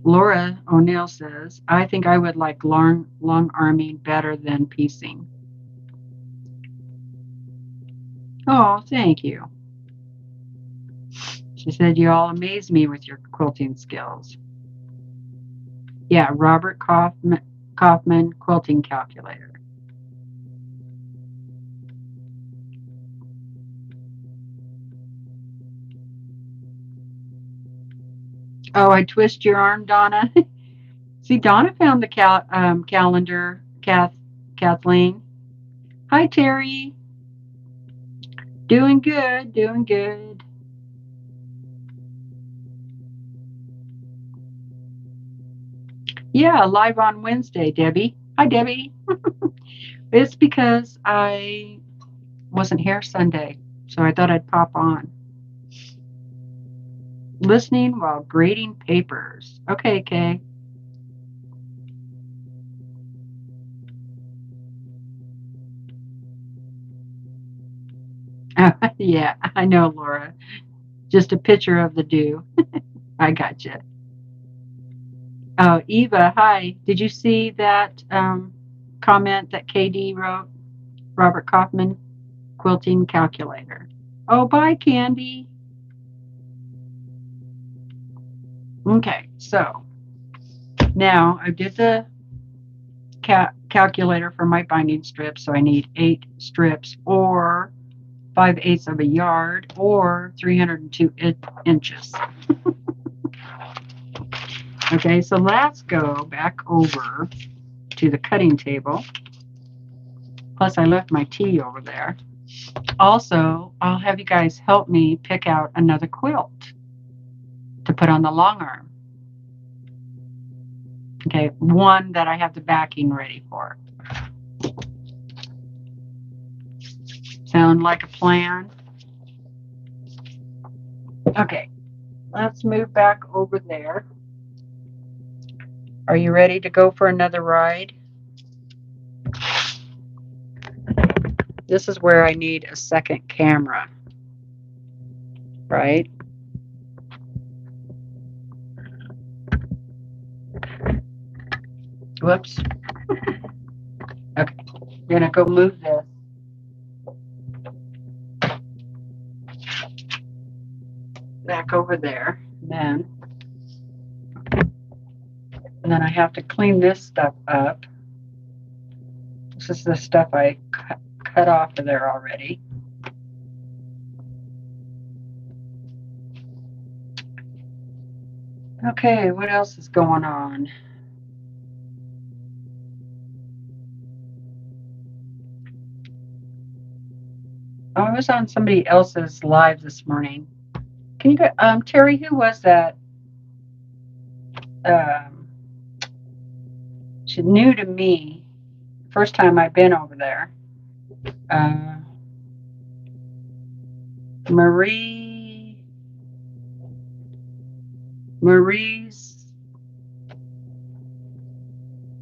Laura O'Neill says, I think I would like long arming better than piecing. Oh, thank you. She said, you all amaze me with your quilting skills. Yeah, Robert Kaufman quilting calculator. Oh, I twist your arm, Donna. See, Donna found the calendar, Kathleen. Hi, Terry. Doing good, doing good. Yeah, live on Wednesday, Debbie. Hi, Debbie. It's because I wasn't here Sunday, so I thought I'd pop on. Listening while grading papers. Okay, Kay. Yeah, I know, Laura. Just a picture of the dew. I got you. Oh, Eva, hi. Did you see that comment that KD wrote? Robert Kaufman quilting calculator. Oh, bye, Candy. Okay, so now I did the calculator for my binding strips, so I need 8 strips or 5/8 of a yard or 302 inches. Okay, so let's go back over to the cutting table. Plus, I left my tea over there. Also, I'll have you guys help me pick out another quilt to put on the long arm. Okay, one that I have the backing ready for. Sound like a plan? Okay, let's move back over there. Are you ready to go for another ride? This is where I need a second camera, right? Whoops. Okay, I'm gonna go move this. Back over there, and then I have to clean this stuff up. This is the stuff I cut off of there already. Okay, what else is going on? Oh, I was on somebody else's live this morning. Can you go, Terry, who was that? She's new to me. First time I've been over there. Marie's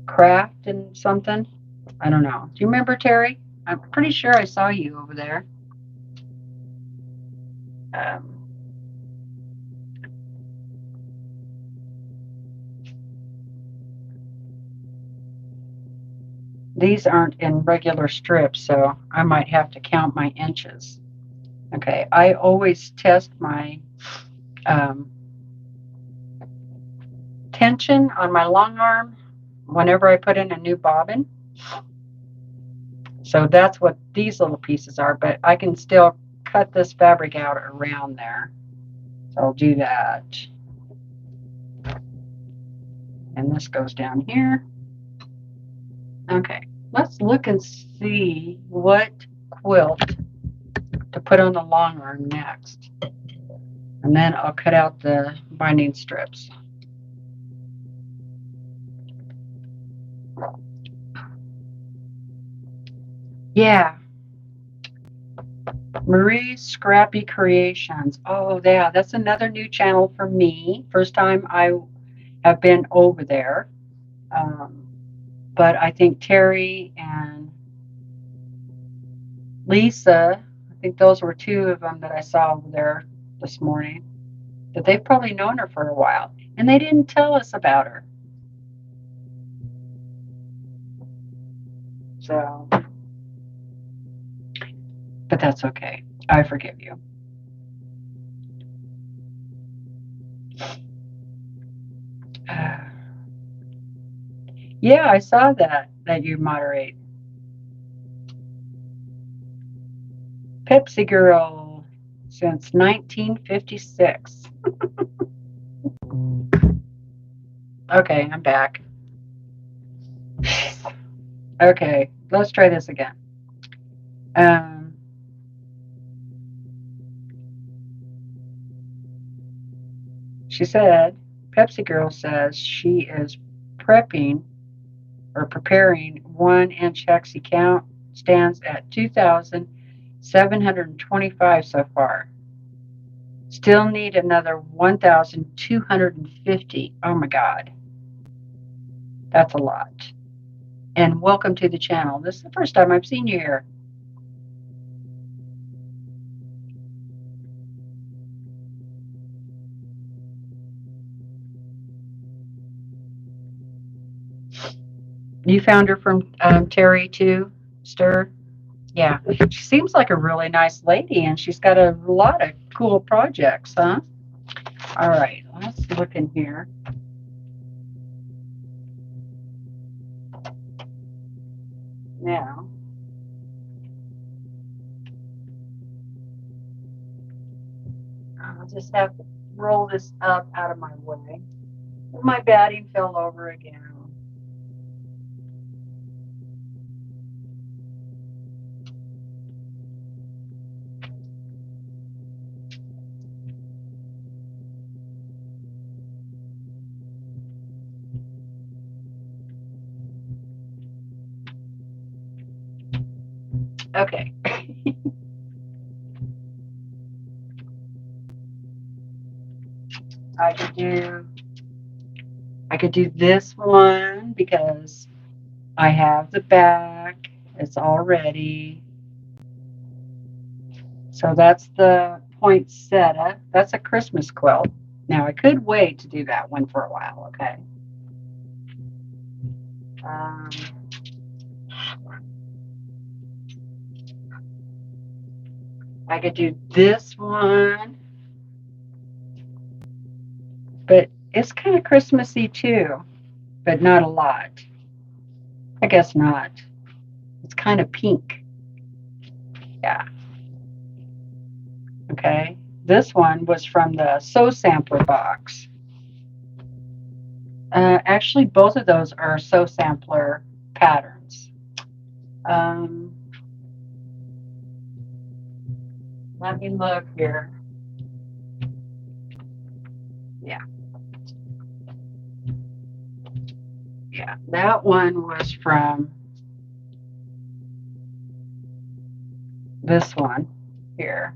craft and something. I don't know. Do you remember, Terry? I'm pretty sure I saw you over there. These aren't in regular strips, so I might have to count my inches. Okay, I always test my tension on my long arm whenever I put in a new bobbin. So that's what these little pieces are, but I can still cut this fabric out around there. So I'll do that. And this goes down here. Okay, let's look and see what quilt to put on the long arm next. And then I'll cut out the binding strips. Yeah. Marie's Scrappy Creations. Oh, yeah, that's another new channel for me. First time I have been over there. But I think Terry and Lisa, I think those were two of them that I saw over there this morning. But they've probably known her for a while. And they didn't tell us about her. So, but that's okay. I forgive you. Yeah, I saw that you moderate. Pepsi Girl since 1956. Okay, I'm back. Okay, let's try this again. She said, Pepsi Girl says she is prepping or preparing 1-inch hexie count, stands at 2,725 so far. Still need another 1,250. Oh my God. That's a lot. And welcome to the channel. This is the first time I've seen you here. You found her from Terry too, Stir? Yeah. She seems like a really nice lady, and she's got a lot of cool projects, huh? All right, let's look in here. Now, I'll just have to roll this up out of my way. My batting fell over again. Okay. I could do this one because I have the back. It's all ready. So that's the poinsettia. That's a Christmas quilt. Now I could wait to do that one for a while, okay? I could do this one, but it's kind of Christmassy too, but not a lot. I guess not. It's kind of pink. Yeah. Okay. This one was from the Sew Sampler box. Actually, both of those are Sew Sampler patterns. Let me look here. Yeah. Yeah, that one was from this one here,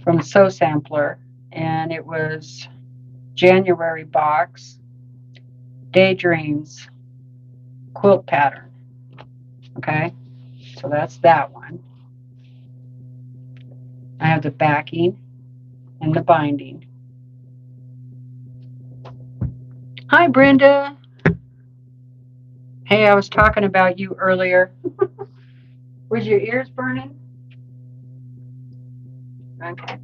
from Sew Sampler, and it was January box, Daydreams. quilt pattern. Okay, so that's that one. I have the backing and the binding. Hi, Brenda. Hey, I was talking about you earlier. Was your ears burning? Okay.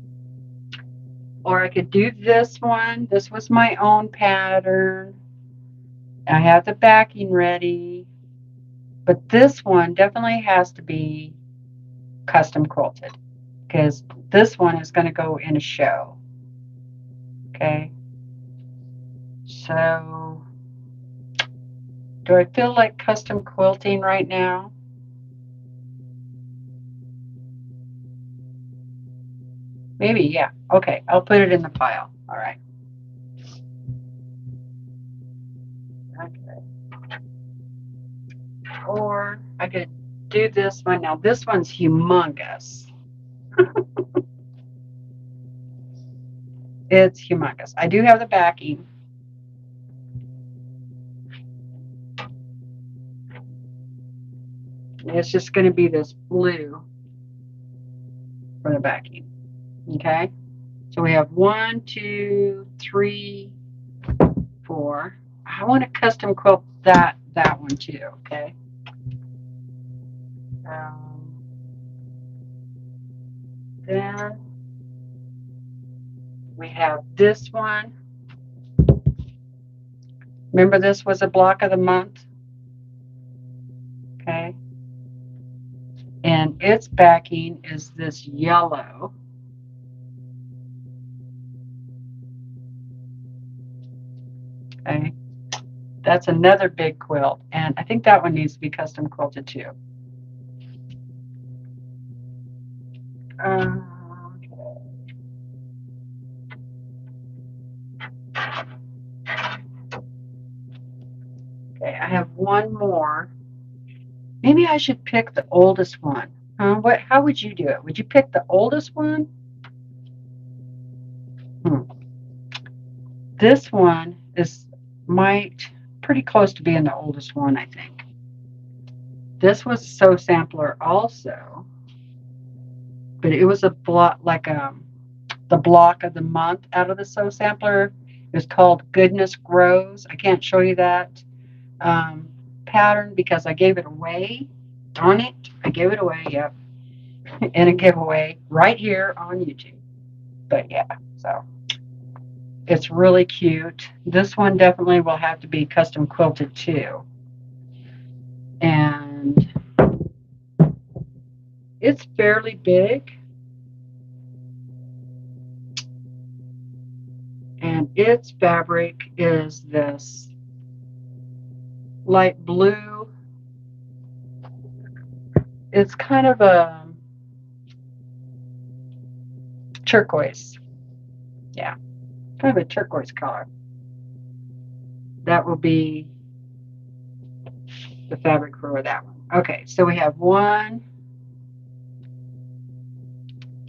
Or I could do this one. This was my own pattern. I have the backing ready. But this one definitely has to be custom quilted because this one is going to go in a show. Okay. So, do I feel like custom quilting right now? Maybe, yeah. Okay, I'll put it in the pile. All right. Okay. Or I could do this one. Now, this one's humongous. It's humongous. I do have the backing. It's just going to be this blue for the backing. Okay. So we have 1, 2, 3, 4. I want to custom quilt that one too. Okay. Then we have this one. Remember, this was a block of the month. Okay. And its backing is this yellow. Okay. That's another big quilt. And I think that one needs to be custom quilted too. Okay. Okay, I have one more. Maybe I should pick the oldest one. How would you do it? Would you pick the oldest one? This one might pretty close to being the oldest one, I think. This was Sew Sampler also, but it was a block, like the block of the month out of the Sew Sampler. It was called Goodness Grows. I can't show you that pattern because I gave it away. Darn it, I gave it away. Yep, in a giveaway right here on YouTube. But yeah, so it's really cute. This one definitely will have to be custom quilted too. And it's fairly big. And its fabric is this light blue. It's kind of a turquoise. Yeah, kind of a turquoise color. That will be the fabric for that one. Okay, so we have 1,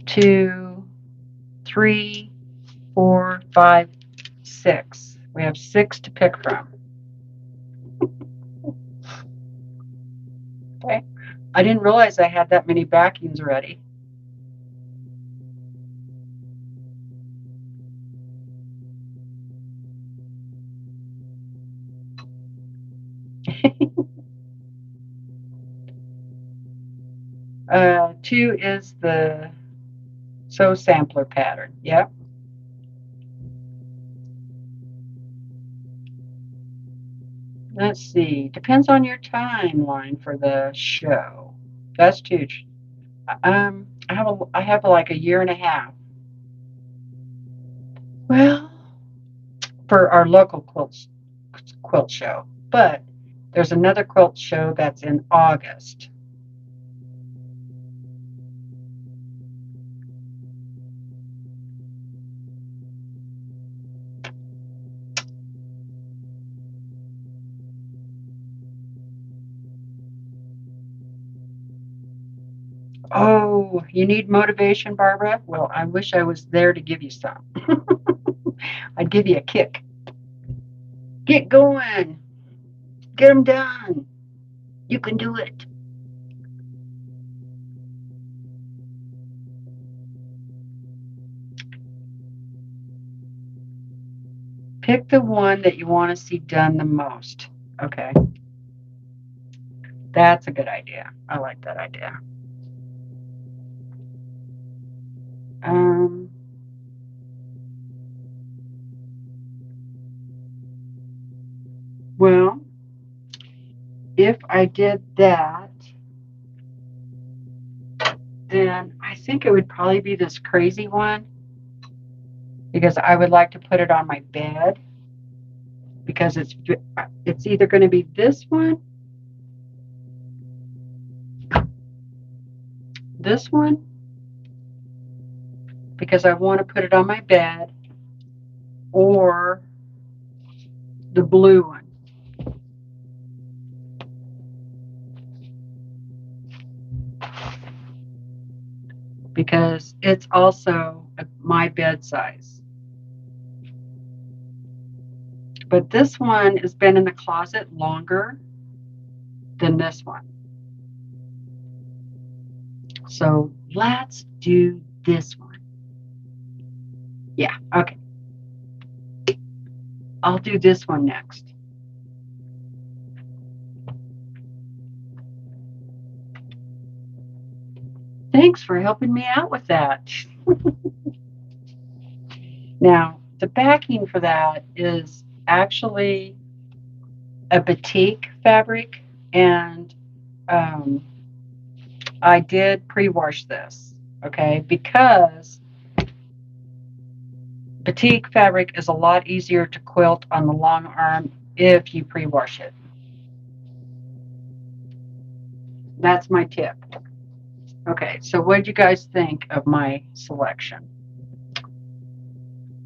2, 3, 4, 5, 6. We have 6 to pick from. Okay, I didn't realize I had that many backings ready. Two is the Sew Sampler pattern. Yep. Let's see. Depends on your timeline for the show. That's two. I have like a year and a half. Well, for our local quilt show, but there's another quilt show that's in August. Oh, you need motivation, Barbara? Well, I wish I was there to give you some. I'd give you a kick. Get going. Get them done. You can do it. Pick the one that you want to see done the most. Okay. That's a good idea. I like that idea. Well, if I did that, then I think it would probably be this crazy one, because I would like to put it on my bed, because it's either going to be this one, this one, because I want to put it on my bed, or the blue one. Because it's also my bed size. But this one has been in the closet longer than this one. So let's do this one. Yeah, okay. I'll do this one next. Thanks for helping me out with that. Now, the backing for that is actually a batik fabric, and I did pre-wash this, okay, because batik fabric is a lot easier to quilt on the long arm if you pre-wash it. That's my tip. Okay, so what did you guys think of my selection?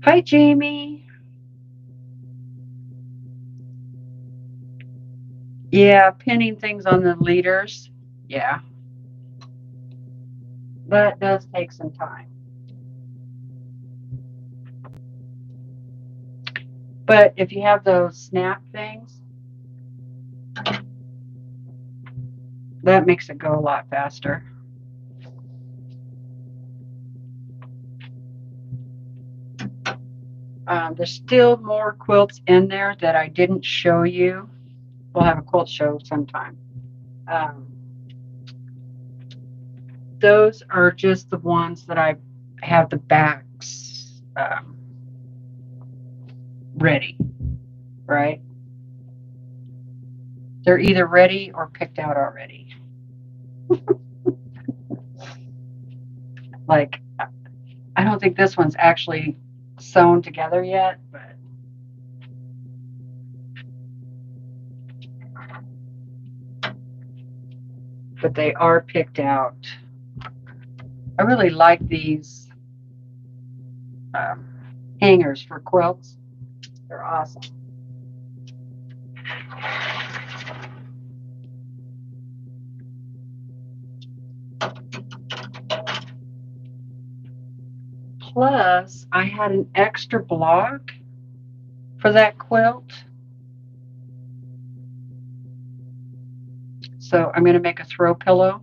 Hi, Jamie. Yeah, pinning things on the leaders. Yeah. That does take some time. But if you have those snap things, that makes it go a lot faster. There's still more quilts in there that I didn't show you. We'll have a quilt show sometime. Those are just the ones that I have the backs ready, right? They're either ready or picked out already. Like, I don't think this one's actually sewn together yet, but they are picked out. I really like these hangers for quilts. They're awesome. Plus, I had an extra block for that quilt. So I'm going to make a throw pillow.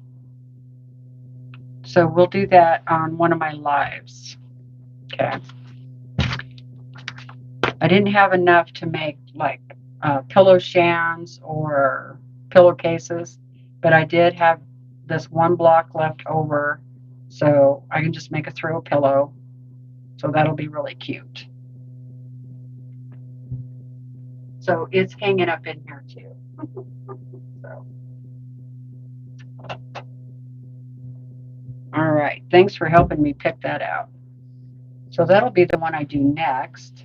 So we'll do that on one of my lives. Okay. I didn't have enough to make like pillow shans or pillowcases, but I did have this one block left over, so I can just make a throw pillow. So that'll be really cute. So it's hanging up in here too. So. All right, thanks for helping me pick that out. So that'll be the one I do next.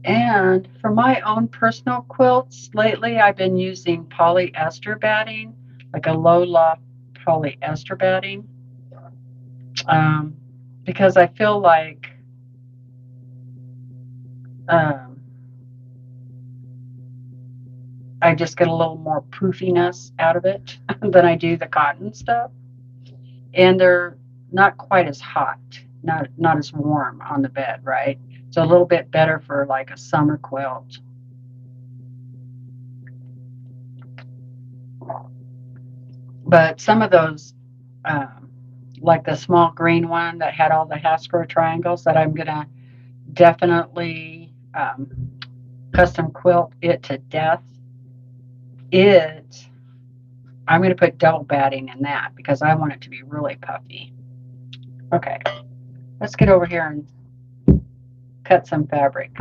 And for my own personal quilts, lately I've been using polyester batting, like a low loft polyester batting, because I feel like I just get a little more poofiness out of it than I do the cotton stuff. And they're not quite as hot, not as warm on the bed, right? So a little bit better for like a summer quilt. But some of those, like the small green one that had all the half-square triangles that I'm going to definitely custom quilt it to death, I'm going to put double batting in that because I want it to be really puffy. Okay, let's get over here and cut some fabric.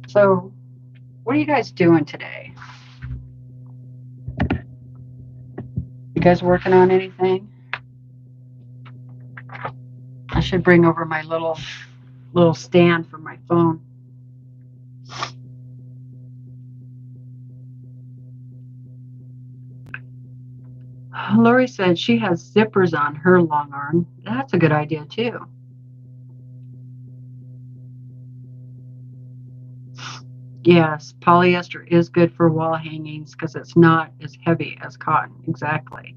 So, what are you guys doing today? You guys working on anything? I should bring over my little stand for my phone. Lori said she has zippers on her long arm. That's a good idea too. Yes, polyester is good for wall hangings because it's not as heavy as cotton. Exactly.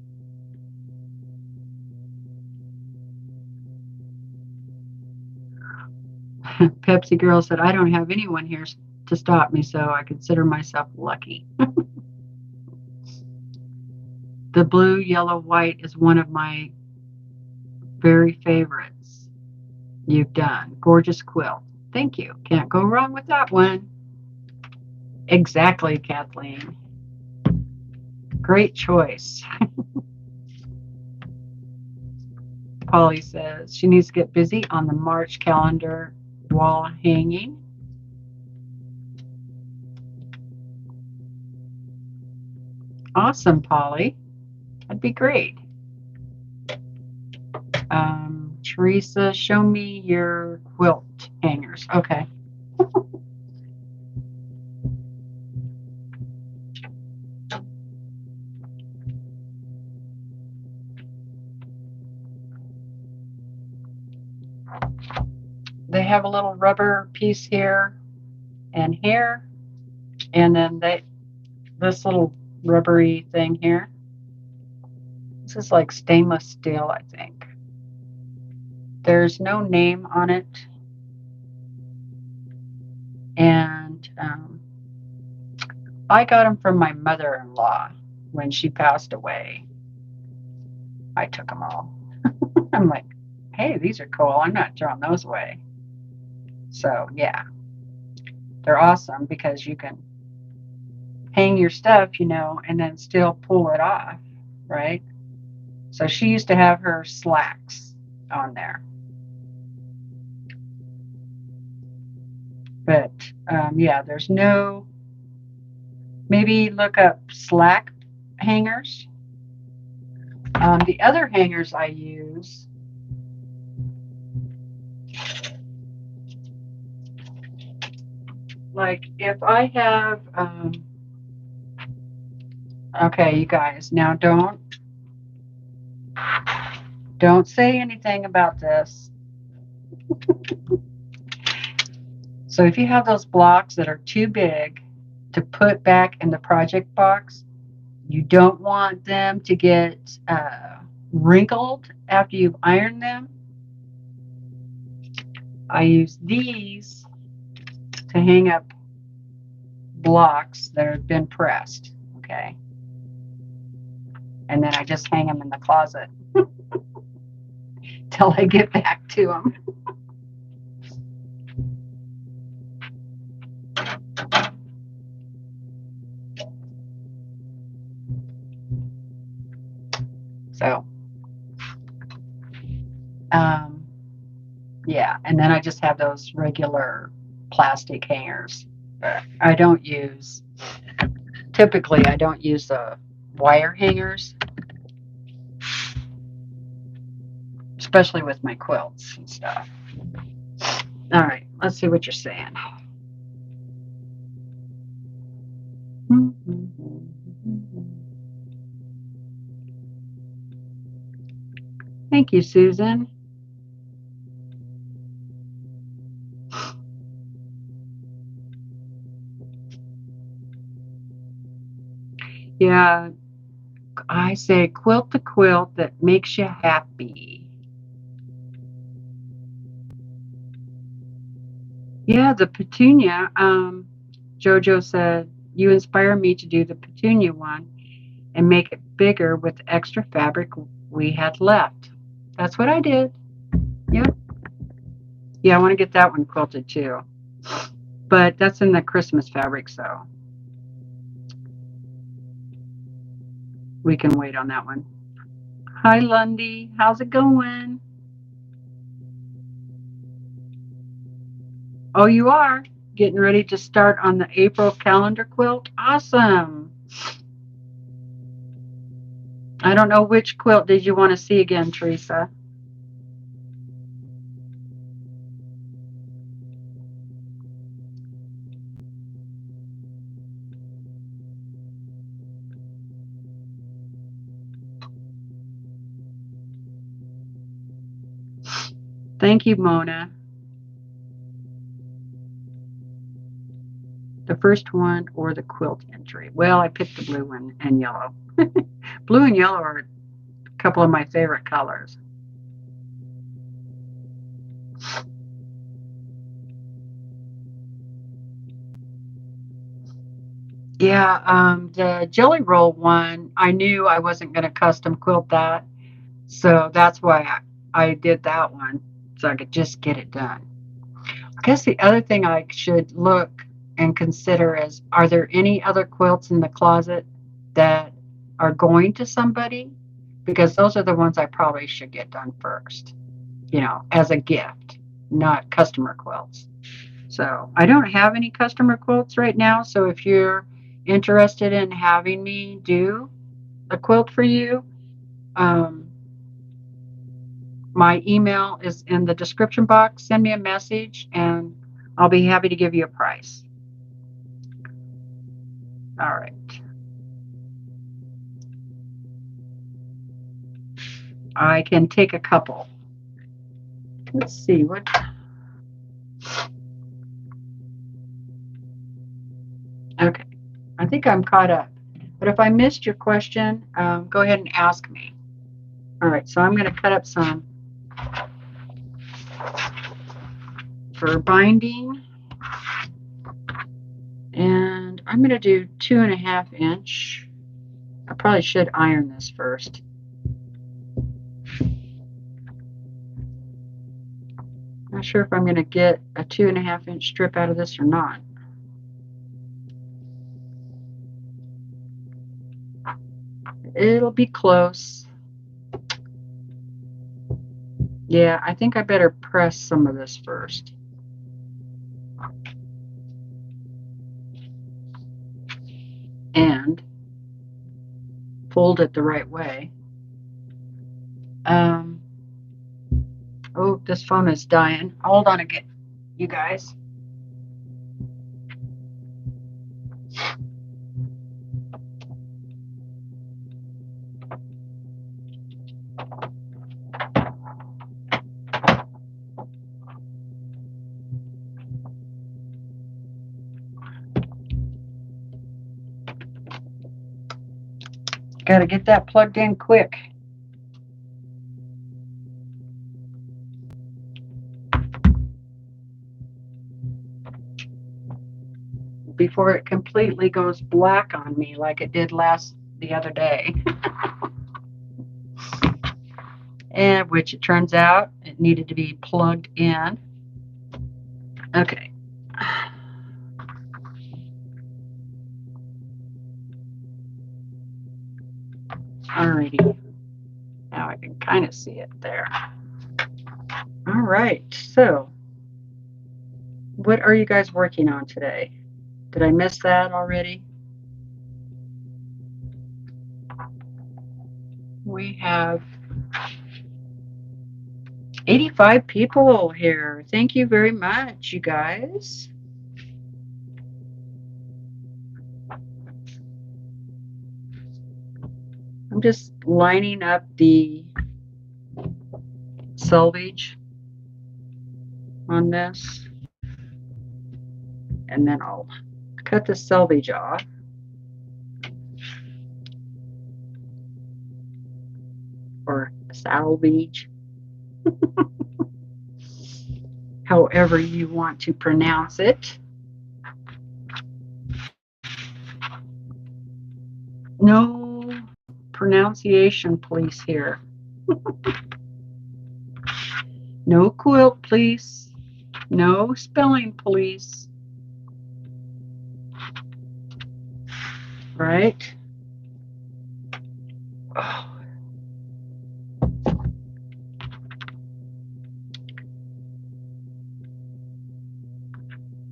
Pepsi Girl said, I don't have anyone here to stop me, so I consider myself lucky. The blue, yellow, white is one of my very favorites you've done. Gorgeous quilt. Thank you. Can't go wrong with that one. Exactly, Kathleen. Great choice. Polly says she needs to get busy on the March calendar wall hanging. Awesome, Polly. That'd be great. Teresa, show me your quilt hangers. Okay. They have a little rubber piece here and here, and then this little rubbery thing here. This is like stainless steel, I think. There's no name on it, and I got them from my mother-in-law when she passed away. I took them all. I'm like, hey, these are cool. I'm not throwing those away. So yeah, they're awesome because you can hang your stuff, and then still pull it off, right? So she used to have her slacks on there. But yeah, there's no, maybe look up slack hangers. The other hangers I use, like if I have, okay, you guys, now don't say anything about this. So if you have those blocks that are too big to put back in the project box, you don't want them to get wrinkled after you've ironed them. I use these to hang up blocks that have been pressed, okay? And then I just hang them in the closet till I get back to them. So, yeah, and then I just have those regular plastic hangers. I don't use, typically I don't use the wire hangers, especially with my quilts and stuff. All right, let's see what you're saying. Thank you, Susan. Yeah, I say quilt the quilt that makes you happy. Yeah, the petunia, Jojo said, you inspire me to do the petunia one and make it bigger with the extra fabric we had left. That's what I did. Yep. Yeah, I want to get that one quilted too. But that's in the Christmas fabric, so we can wait on that one. Hi, Lundy. How's it going? Oh, you are getting ready to start on the April calendar quilt? Awesome. I don't know which quilt did you want to see again, Teresa? Thank you, Mona. The first one or the quilt entry? Well, I picked the blue one and yellow. Blue and yellow are a couple of my favorite colors. Yeah, the Jelly Roll one, I knew I wasn't going to custom quilt that. So that's why I did that one, so I could just get it done. I guess the other thing I should look and consider is, are there any other quilts in the closet that are going to somebody? Because those are the ones I probably should get done first, as a gift, not customer quilts. So I don't have any customer quilts right now. So if you're interested in having me do a quilt for you, my email is in the description box. Send me a message and I'll be happy to give you a price. All right. I can take a couple. Let's see what. Okay. I think I'm caught up. But if I missed your question, go ahead and ask me. All right. So I'm going to cut up some for binding. And I'm going to do 2.5 inch. I probably should iron this first. Not sure if I'm going to get a 2.5 inch strip out of this or not. It'll be close. Yeah, I think I better press some of this first. And fold it the right way. Oh, this phone is dying. Hold on again, you guys. Got to get that plugged in quick. Before it completely goes black on me like it did the other day. And which it turns out it needed to be plugged in. Okay. Alrighty. Now I can kind of see it there. All right. So, what are you guys working on today? Did I miss that already? We have 85 people here. Thank you very much, you guys. I'm just lining up the selvage on this, and then I'll cut the selvage off. Or salvage. However you want to pronounce it. No pronunciation, please, here. No quilt, please. No spelling, please. Right? Oh.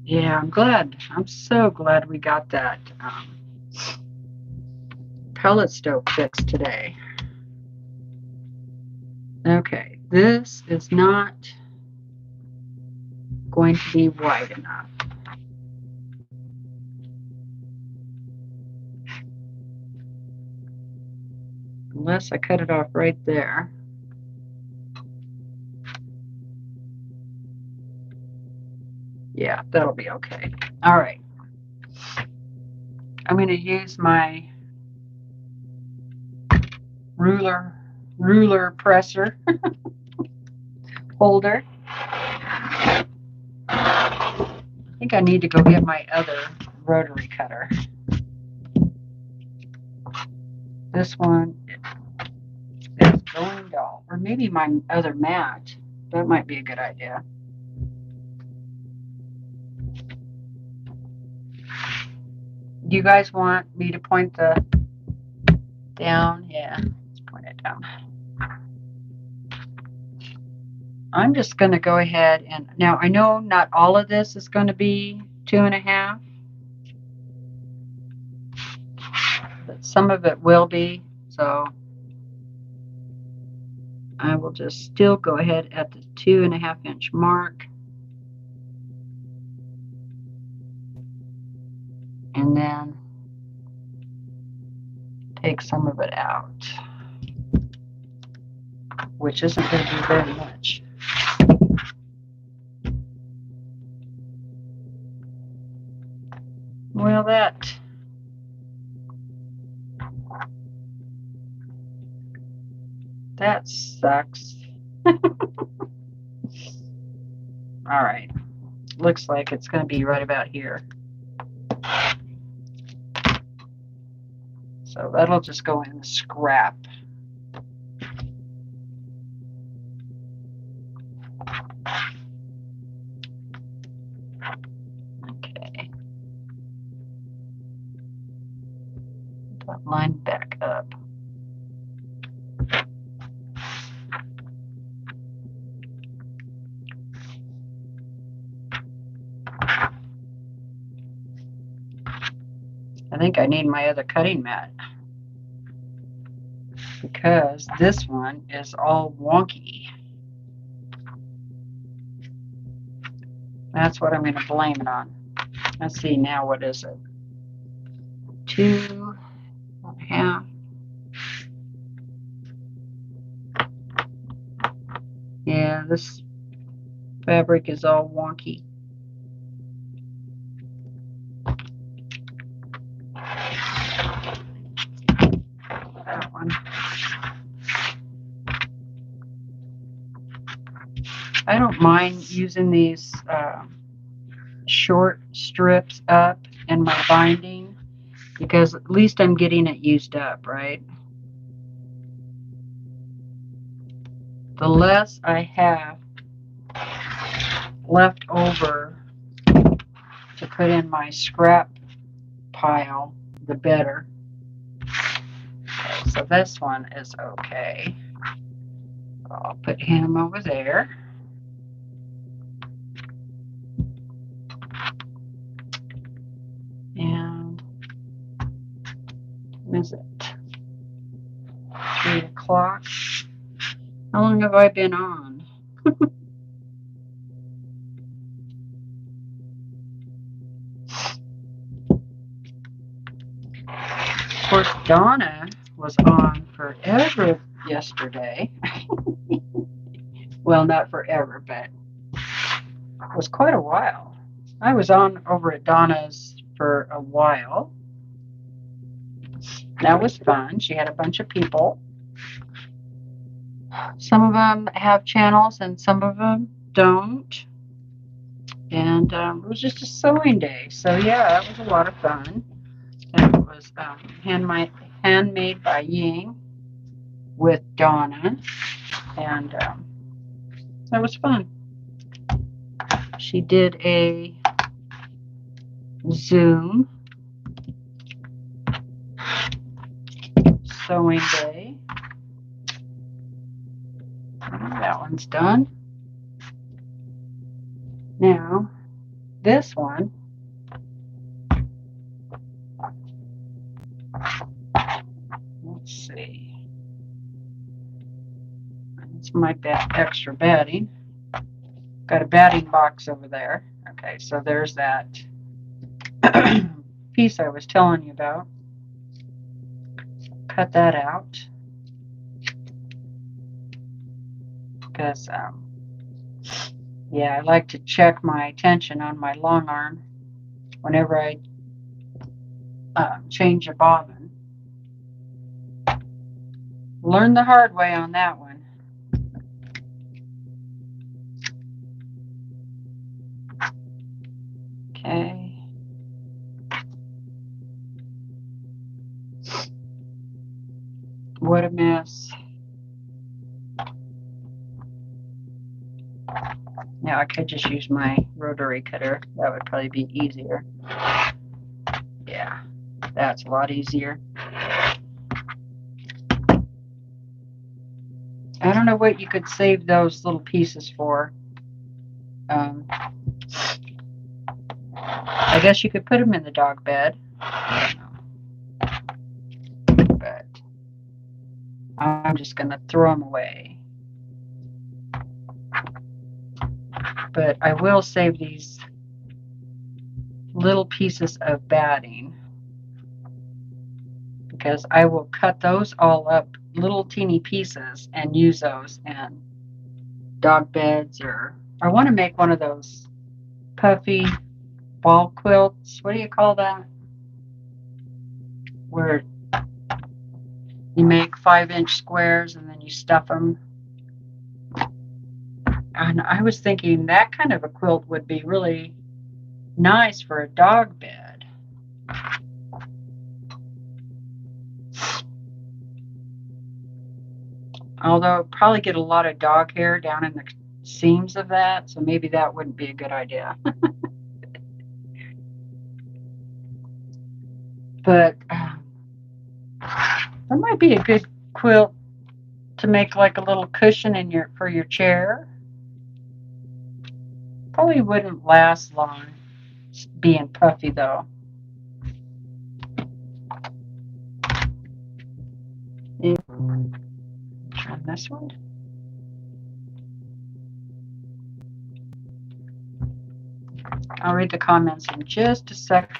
Yeah, I'm glad. I'm so glad we got that pellet stove fixed today. Okay, this is not going to be wide enough. Unless I cut it off right there. Yeah, that'll be okay. All right. I'm going to use my ruler presser holder. I think I need to go get my other rotary cutter. This one is going dull, or maybe my other mat. That might be a good idea. Do you guys want me to point the down? Yeah, let's point it down. I'm just going to go ahead and, now I know not all of this is going to be 2.5, but some of it will be, so I will just still go ahead at the 2.5-inch mark. And then take some of it out, which isn't going to be very much. Well, that sucks. All right, looks like it's going to be right about here. So that'll just go in the scrap. Okay. That line back up. I think I need my other cutting mat because this one is all wonky. That's what I'm going to blame it on. Let's see now, what is it? 2.5. Yeah, this fabric is all wonky. That one. I don't mind using these short strips up in my binding because at least I'm getting it used up, right? The less I have left over to put in my scrap pile, the better. Okay, so this one is okay. I'll put him over there. And what is it? 3 o'clock. How long have I been on? Of course, Donna was on forever yesterday. Well, not forever, but it was quite a while. I was on over at Donna's for a while. That was fun. She had a bunch of people. Some of them have channels and some of them don't. And it was just a sewing day. So, yeah, it was a lot of fun. And it was Handmade by Ying with Donna, and that was fun. She did a Zoom sewing day. That one's done. Now, this one, let's see. It's my extra batting. Got a batting box over there. Okay, so there's that piece I was telling you about. Cut that out because, yeah, I like to check my tension on my long arm whenever I change a bobbin. Learned the hard way on that one. Okay. What a mess. Now I could just use my rotary cutter. That would probably be easier. Yeah, that's a lot easier. I don't know what you could save those little pieces for. I guess you could put them in the dog bed. I don't know. But I'm just going to throw them away. But I will save these little pieces of batting because I will cut those all up little teeny pieces and use those in dog beds, or I want to make one of those puffy wall quilts. What do you call that? Where you make 5-inch squares and then you stuff them. And I was thinking that kind of a quilt would be really nice for a dog bed. Although I'd probably get a lot of dog hair down in the seams of that, so maybe that wouldn't be a good idea. But that might be a good quilt to make like a little cushion in for your chair. Probably wouldn't last long being puffy though. Try this one. I'll read the comments in just a second.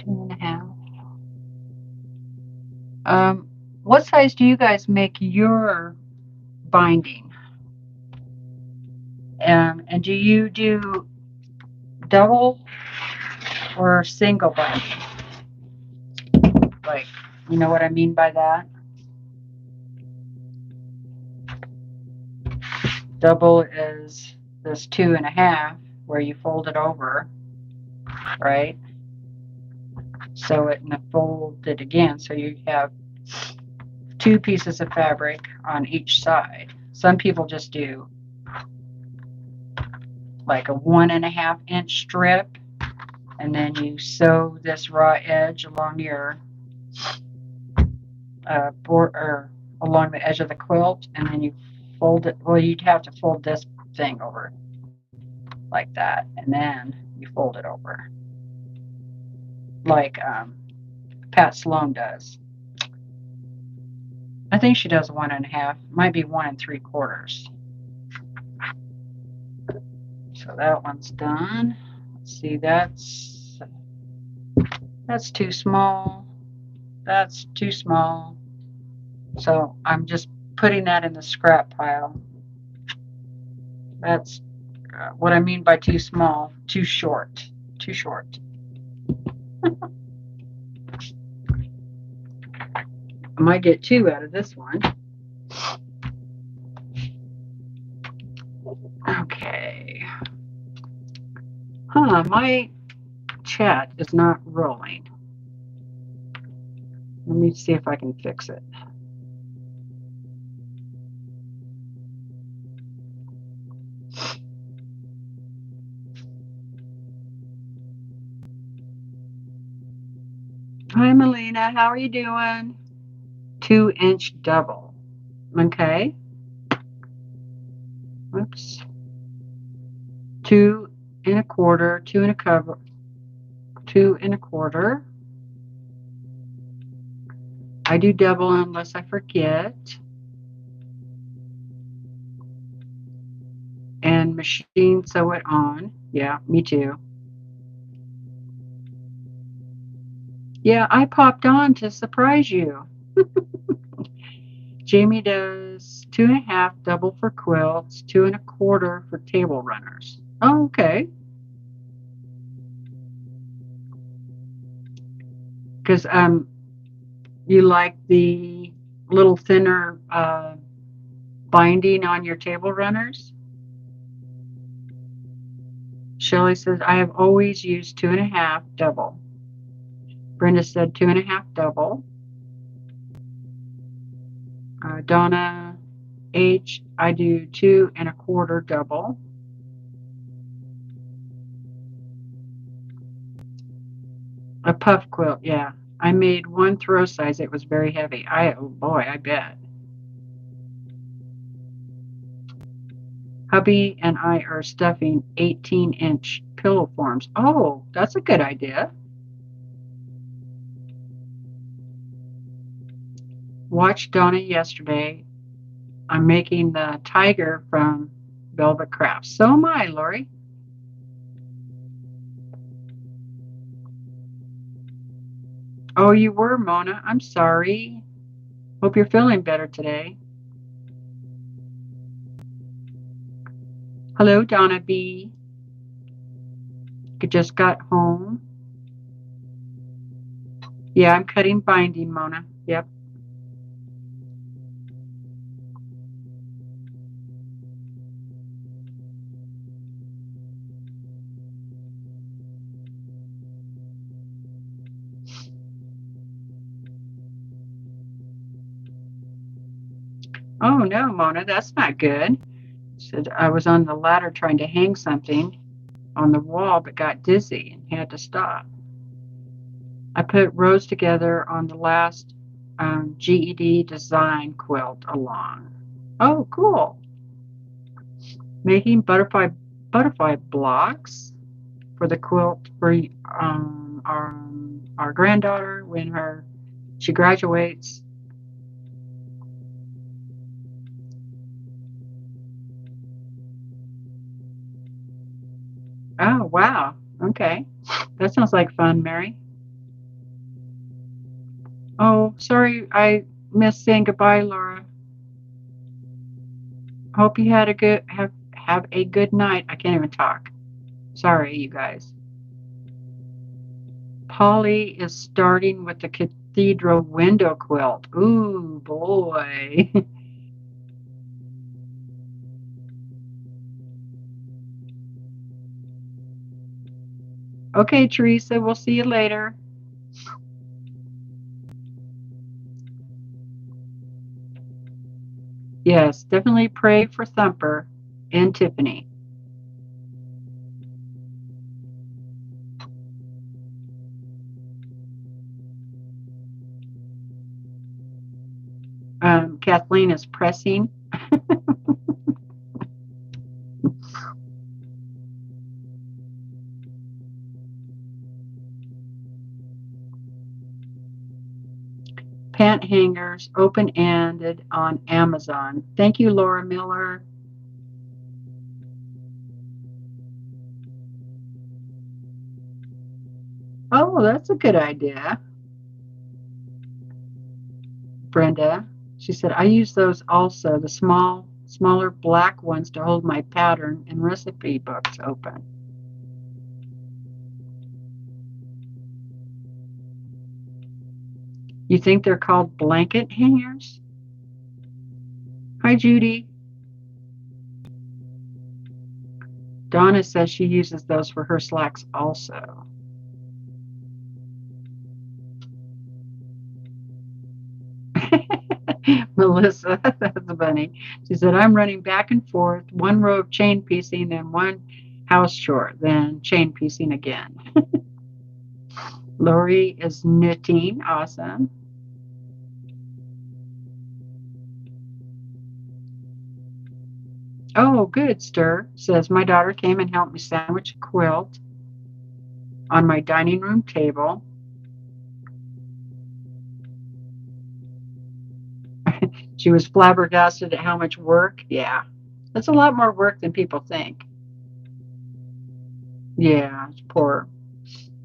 2.5. What size do you guys make your binding? And do you do double or single binding? Like, you know what I mean by that? Double is this 2.5 where you fold it over, right? Sew it and fold it again, so you have 2 pieces of fabric on each side. Some people just do like a 1.5-inch strip, and then you sew this raw edge along your along the edge of the quilt, and then you fold it. Well, you'd have to fold this thing over like that, and then you fold it over like Pat Sloan does. I think she does 1.5, might be 1 3/4. So that one's done. Let's see, that's too small. That's too small. So I'm just putting that in the scrap pile. That's what I mean by too small. Too short. Too short. I might get 2 out of this one. Okay. My chat is not rolling. Let me see if I can fix it. Hi, Melina. How are you doing? 2-inch double. Okay. Oops. 2 1/4, 2 1/4, 2 1/4. I do double unless I forget. And machine sew it on. Yeah, me too. Yeah, I popped on to surprise you. Jamie does 2 1/2 double for quilts, 2 1/4 for table runners. Oh, okay. Because you like the little thinner binding on your table runners? Shelley says, I have always used 2 1/2 double. Brenda said 2 1/2 double. Donna H, I do 2 1/4 double. A puff quilt, yeah. I made one throw size. It was very heavy. Oh boy, I bet. Hubby and I are stuffing 18-inch pillow forms. Oh, that's a good idea. Watched Donna yesterday. I'm making the tiger from Velvet Crafts. So am I, Lori. Oh, you were, Mona. I'm sorry. Hope you're feeling better today. Hello, Donna B. Just got home. Yeah, I'm cutting binding, Mona. Yep. Oh, no, Mona, that's not good. Said I was on the ladder trying to hang something on the wall, but got dizzy and had to stop. I put rows together on the last GED design quilt along. Oh, cool. Making butterfly blocks for the quilt for our granddaughter when she graduates. Oh, wow. Okay. That sounds like fun, Mary. Oh, sorry I missed saying goodbye, Laura. Hope you had have a good night. I can't even talk. Sorry, you guys. Polly is starting with the cathedral window quilt. Ooh, boy. Okay, Teresa, we'll see you later. Yes, definitely pray for Thumper and Tiffany. Kathleen is pressing. Pant hangers, open-ended on Amazon. Thank you, Laura Miller. Oh, that's a good idea. Brenda, she said, I use those also, the smaller black ones to hold my pattern and recipe books open. You think they're called blanket hangers? Hi, Judy. Donna says she uses those for her slacks also. Melissa, that's funny. She said, I'm running back and forth, one row of chain piecing, then one house short, then chain piecing again. Lori is knitting. Awesome. Oh, good, Stir. Says, my daughter came and helped me sandwich a quilt on my dining room table. She was flabbergasted at how much work. Yeah, that's a lot more work than people think. Yeah, poor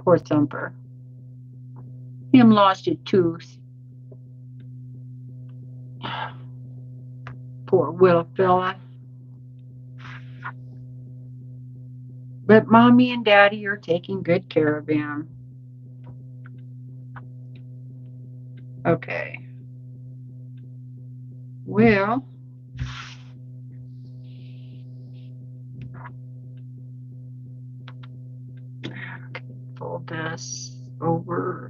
Thumper. Him lost a tooth. Poor Will fella. But Mommy and Daddy are taking good care of him. Okay. Well, okay, fold this over.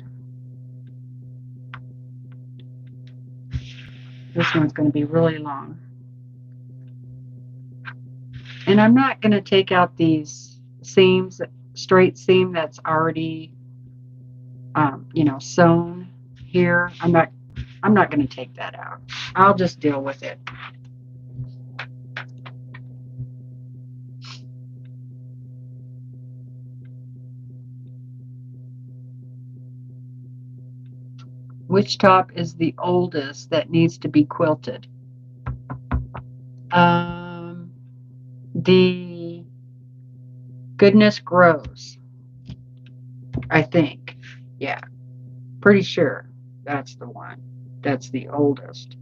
This one's going to be really long. And I'm not going to take out these seams, straight seam that's already, sewn here. I'm not going to take that out. I'll just deal with it. Which top is the oldest that needs to be quilted? The Goodness Grows, I think. Yeah, pretty sure that's the one. That's the oldest.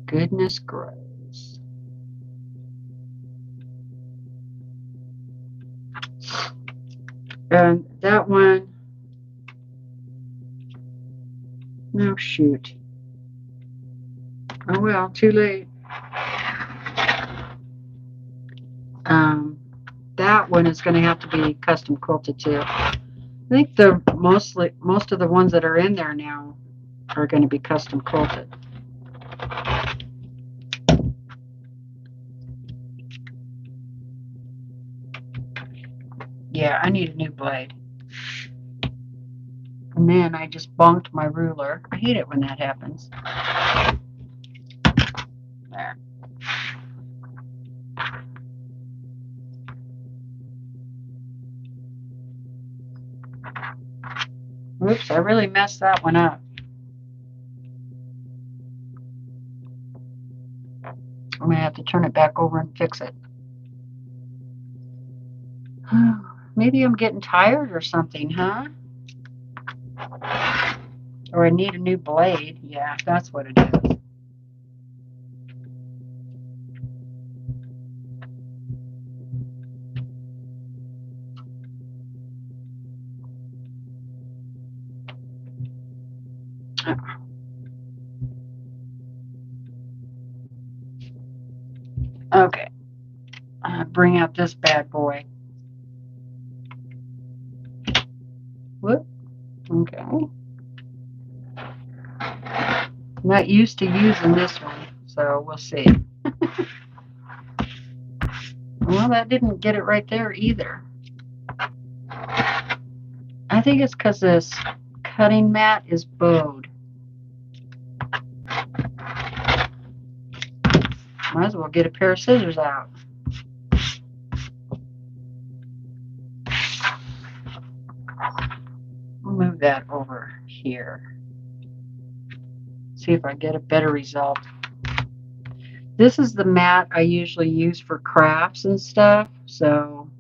Goodness Grows. And that one, no, shoot. Oh well, too late. That one is going to have to be custom quilted too. I think most of the ones that are in there now are going to be custom quilted. Yeah, I need a new blade. And then I just bonked my ruler. I hate it when that happens. There. Oops, I really messed that one up. I'm going to have to turn it back over and fix it. Maybe I'm getting tired or something, huh? Or I need a new blade. Yeah, that's what it is. Okay. Bring out this bad boy. Whoop. Okay. I'm not used to using this one, so we'll see. Well, that didn't get it right there either. I think it's because this cutting mat is bowed. Might as well get a pair of scissors out. Move that over here. See if I get a better result. This is the mat I usually use for crafts and stuff, so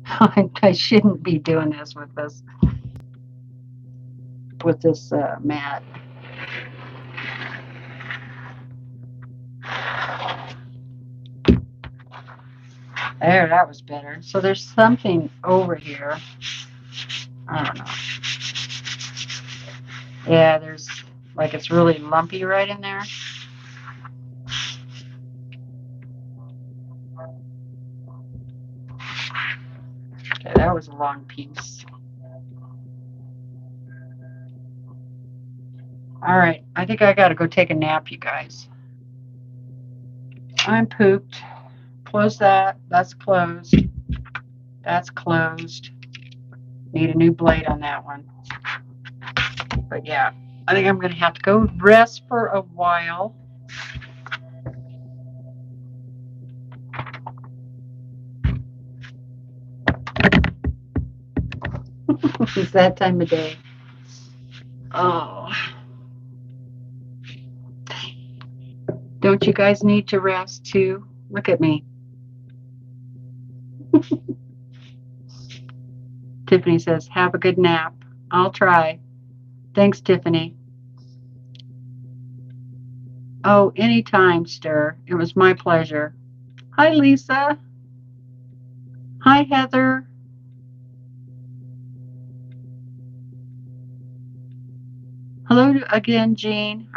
I shouldn't be doing this with this mat. There, that was better. So there's something over here. I don't know. Yeah, there's like it's really lumpy right in there. Okay, that was a long piece. All right, I think I got to go take a nap, you guys. I'm pooped. Close that. That's closed. That's closed. Need a new blade on that one. But yeah, I think I'm going to have to go rest for a while. It's that time of day. Oh. Don't you guys need to rest too? Look at me. Tiffany says, have a good nap. I'll try. Thanks, Tiffany. Oh, anytime, Stir. It was my pleasure. Hi, Lisa. Hi, Heather. Hello again, Jean.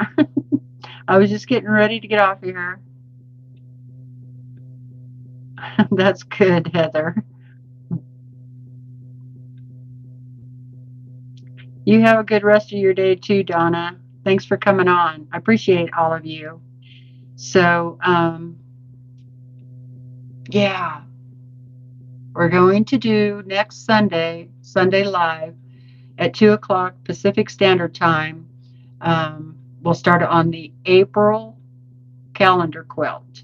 I was just getting ready to get off of here. That's good, Heather. You have a good rest of your day too, Donna. Thanks for coming on. I appreciate all of you. So, yeah, we're going to do next Sunday Live at 2 o'clock Pacific Standard Time. We'll start on the April calendar quilt.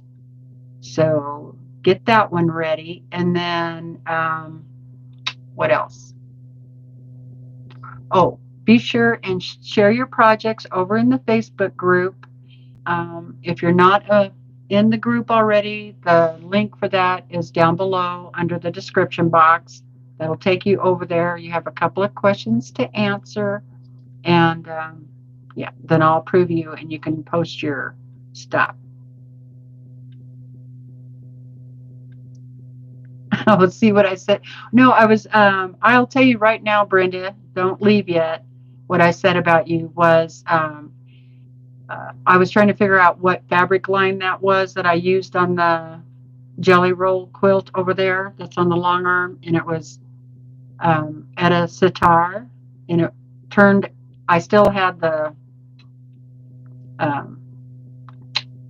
So get that one ready. And then, what else? Oh, be sure and share your projects over in the Facebook group. If you're not in the group already, the link for that is down below under the description box. That'll take you over there. You have a couple of questions to answer, and yeah, then I'll approve you and you can post your stuff. Let's see what I said. No, I was, I'll tell you right now, Brenda, don't leave yet. What I said about you was, I was trying to figure out what fabric line that was that I used on the jelly roll quilt over there that's on the long arm, and it was Etta Sitar, and it turned, I still had the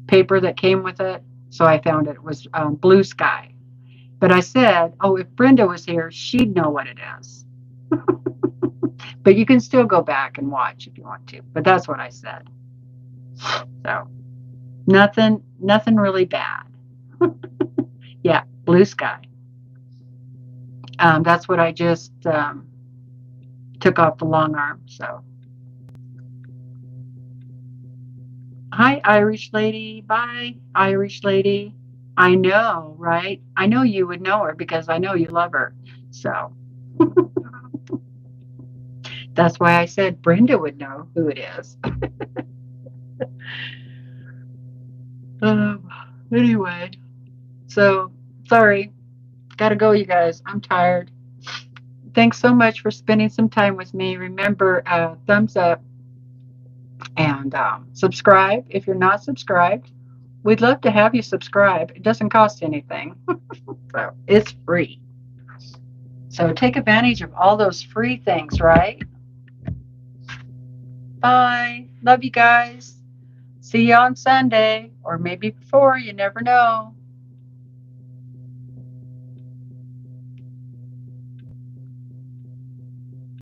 paper that came with it, so I found it was Blue Sky. But I said, oh, if Brenda was here, she'd know what it is. But you can still go back and watch if you want to. But that's what I said. So nothing really bad. Yeah, Blue Sky. That's what I just took off the long arm. So hi, Irish lady. Bye, Irish lady. I know, right? I know you would know her because I know you love her. So that's why I said Brenda would know who it is. Anyway, so sorry. Gotta go, you guys. I'm tired. Thanks so much for spending some time with me. Remember, thumbs up and subscribe if you're not subscribed. We'd love to have you subscribe. It doesn't cost anything. So it's free. So take advantage of all those free things, right? Bye. Love you guys. See you on Sunday, or maybe before. You never know.